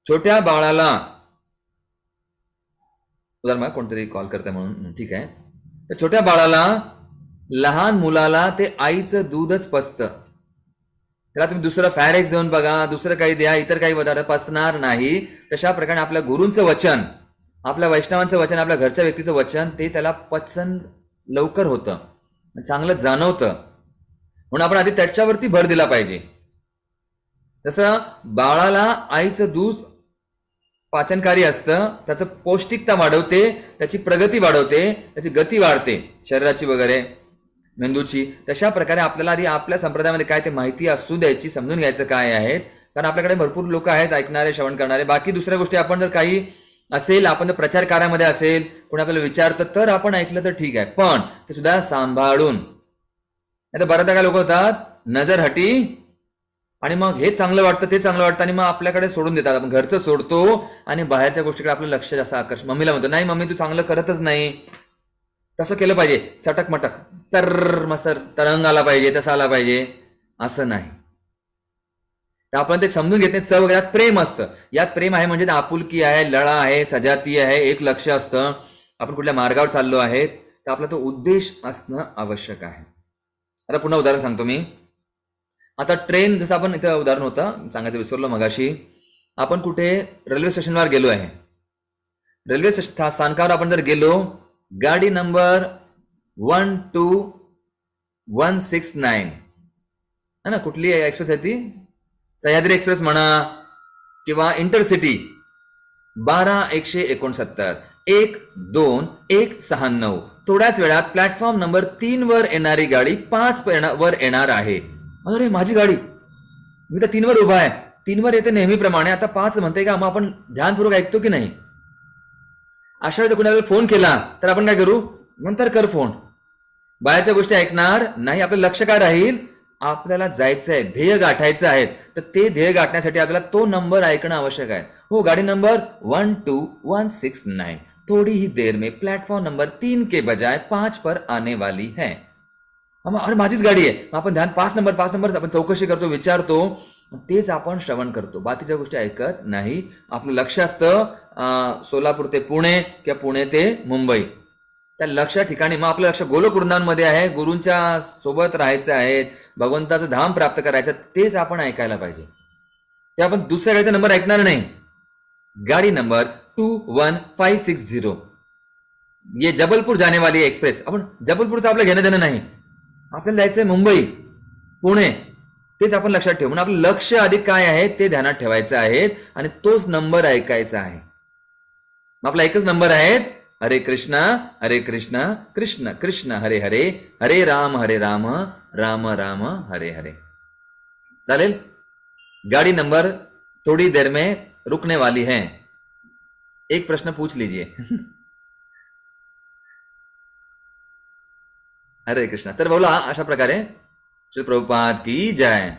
Speaker 1: छोट्या बाळाला, उदाहरण पहा, कोणतरी कॉल करतंय म्हणून, ठीक आहे. तर छोट्या बाळाला, लहान मुलाला ते आईचं दूधच पचतं. त्याला तुम्ही दुसरं फॅरेक्स देऊन बघा, दुसरं काही द्या, इतर काही पदार्थ पचणार नाही. तशा प्रकारे आपल्या गुरूंचं वचन, आपल्या वैष्णवांचं वचन, आपल्या घरच्या व्यक्तीचं वचन, ते त्याला पचन लवकर होतं, चांगलं जाणवतं. म्हणून आपण आधी त्याच्यावरती भर दिला पाहिजे. तसं बाळाला आईचं दूध पाचनकारी असतं, त्याचं पौष्टिकता वाढवते, त्याची प्रगती वाढवते, त्याची गती वाढते शरीराची वगैरे, मेंदूची. तशा प्रकारे आपल्याला आधी आपल्या संप्रदायामध्ये काय ते माहिती असू द्यायची, समजून घ्यायचं काय आहेत. कारण आपल्याकडे भरपूर लोक आहेत ऐकणारे, श्रवण करणारे. बाकी दुसऱ्या गोष्टी आपण जर काही असेल, आपण जर प्रचार कार्यामध्ये असेल, कोणी आपल्याला विचारतं तर आपण ऐकलं तर ठीक आहे, पण ते सुद्धा सांभाळून. नाही तर बऱ्याचदा काय लोक होतात, नजर हटी, आणि मग हे चांगलं वाटतं, ते चांगलं वाटतं, आणि मग आपल्याकडे सोडून देतात. आपण घरचं सोडतो आणि बाहेरच्या गोष्टीकडे आपलं लक्ष जास्त आकर्षण. मम्मीला म्हणतो, नाही मम्मी तू चांगलं करतच नाही. तसं केलं पाहिजे, चटक मटक, चर्र मस्त तरंग आला पाहिजे, तसा आला पाहिजे, असं नाही. तर आपण ते समजून घेत नाही. चव वगैरे, यात प्रेम असतं. यात प्रेम आहे म्हणजे आपुलकी आहे, लळा आहे, सजाती आहे, एक लक्ष असतं. आपण कुठल्या मार्गावर चाललो आहे तर आपला तो उद्देश असणं आवश्यक आहे. आता पुन्हा उदाहरण सांगतो मी. आता ट्रेन, जसं आपण इथं उदाहरण होतं सांगायचं विसरलो मगाशी, आपण कुठे रेल्वे स्टेशनवर गेलो आहे. रेल्वे स्थानकावर आपण जर गेलो, गाडी नंबर 12169 है ना, कुठली एक्सप्रेस आहे ती, सह्याद्री एक्सप्रेस म्हणा किंवा इंटरसिटी 12169 12196. थोड्याच वेळात प्लॅटफॉर्म नंबर 3 वर येणारी गाडी 5 वर येणार आहे. अरे माझी गाडी, मी तर 3 वर उभा आहे, 3 वर येते नेहमीप्रमाणे, आता 5 म्हणते का? मग आपण ध्यानपूर्वक ऐकतो की नाही? अशा वेळेस कोणाला फोन केला तर आपण काय करू? नंतर कर फोन. बाहेरच्या गोष्टी ऐकणार नाही. आपलं लक्ष काय राहील? आपल्याला जायचं आहे, ध्येय गाठायचं आहे, तर ते ध्येय गाठण्यासाठी आपल्याला तो नंबर ऐकणं आवश्यक आहे. हो, गाड़ी नंबर 12169 थोड़ी ही देर में प्लेटफॉर्म नंबर 3 के बजाय 5 पर आने वाली है. अरे माझीच गाडी आहे, आपण ध्यान 5 नंबर आपण चौकशी करतो, विचारतो, तेच आपण श्रवण करतो, बाकीच्या गोष्टी ऐकत नाही. आपलं लक्ष असतं सोलापूर ते पुणे किंवा पुणे ते मुंबई, त्या लक्ष्या ठिकाणी. मग आपलं लक्ष गोलोक वृंदावनमध्ये आहे, गुरूंच्या सोबत राहायचं आहे, भगवंताचं धाम प्राप्त करायचं, तेच आपण ऐकायला पाहिजे. ते आपण दुसऱ्या गाडीचा नंबर ऐकणार नाही. गाड़ी नंबर 21560, ये जबलपूर जाने वाली एक्सप्रेस. आपण जबलपूरचं आपलं घेणं देणं नाही, आपल्याला जायचंय मुंबई पुणे, तेच आपण लक्षात ठेवू. म्हणून आपलं लक्ष आधी काय आहे ते ध्यानात ठेवायचं आहे आणि तोच नंबर ऐकायचा आहे. आपला एकच नंबर आहे, हरे कृष्णा कृष्ण कृष्ण हरे हरे, हरे राम राम राम हरे हरे. चालेल? गाड़ी नंबर थोड़ी देर में रुकने वाली है. एक प्रश्न पूछ लीजिए. हरे कृष्णा. तर बोला, अशा प्रकारे श्री प्रभुपाद की जय.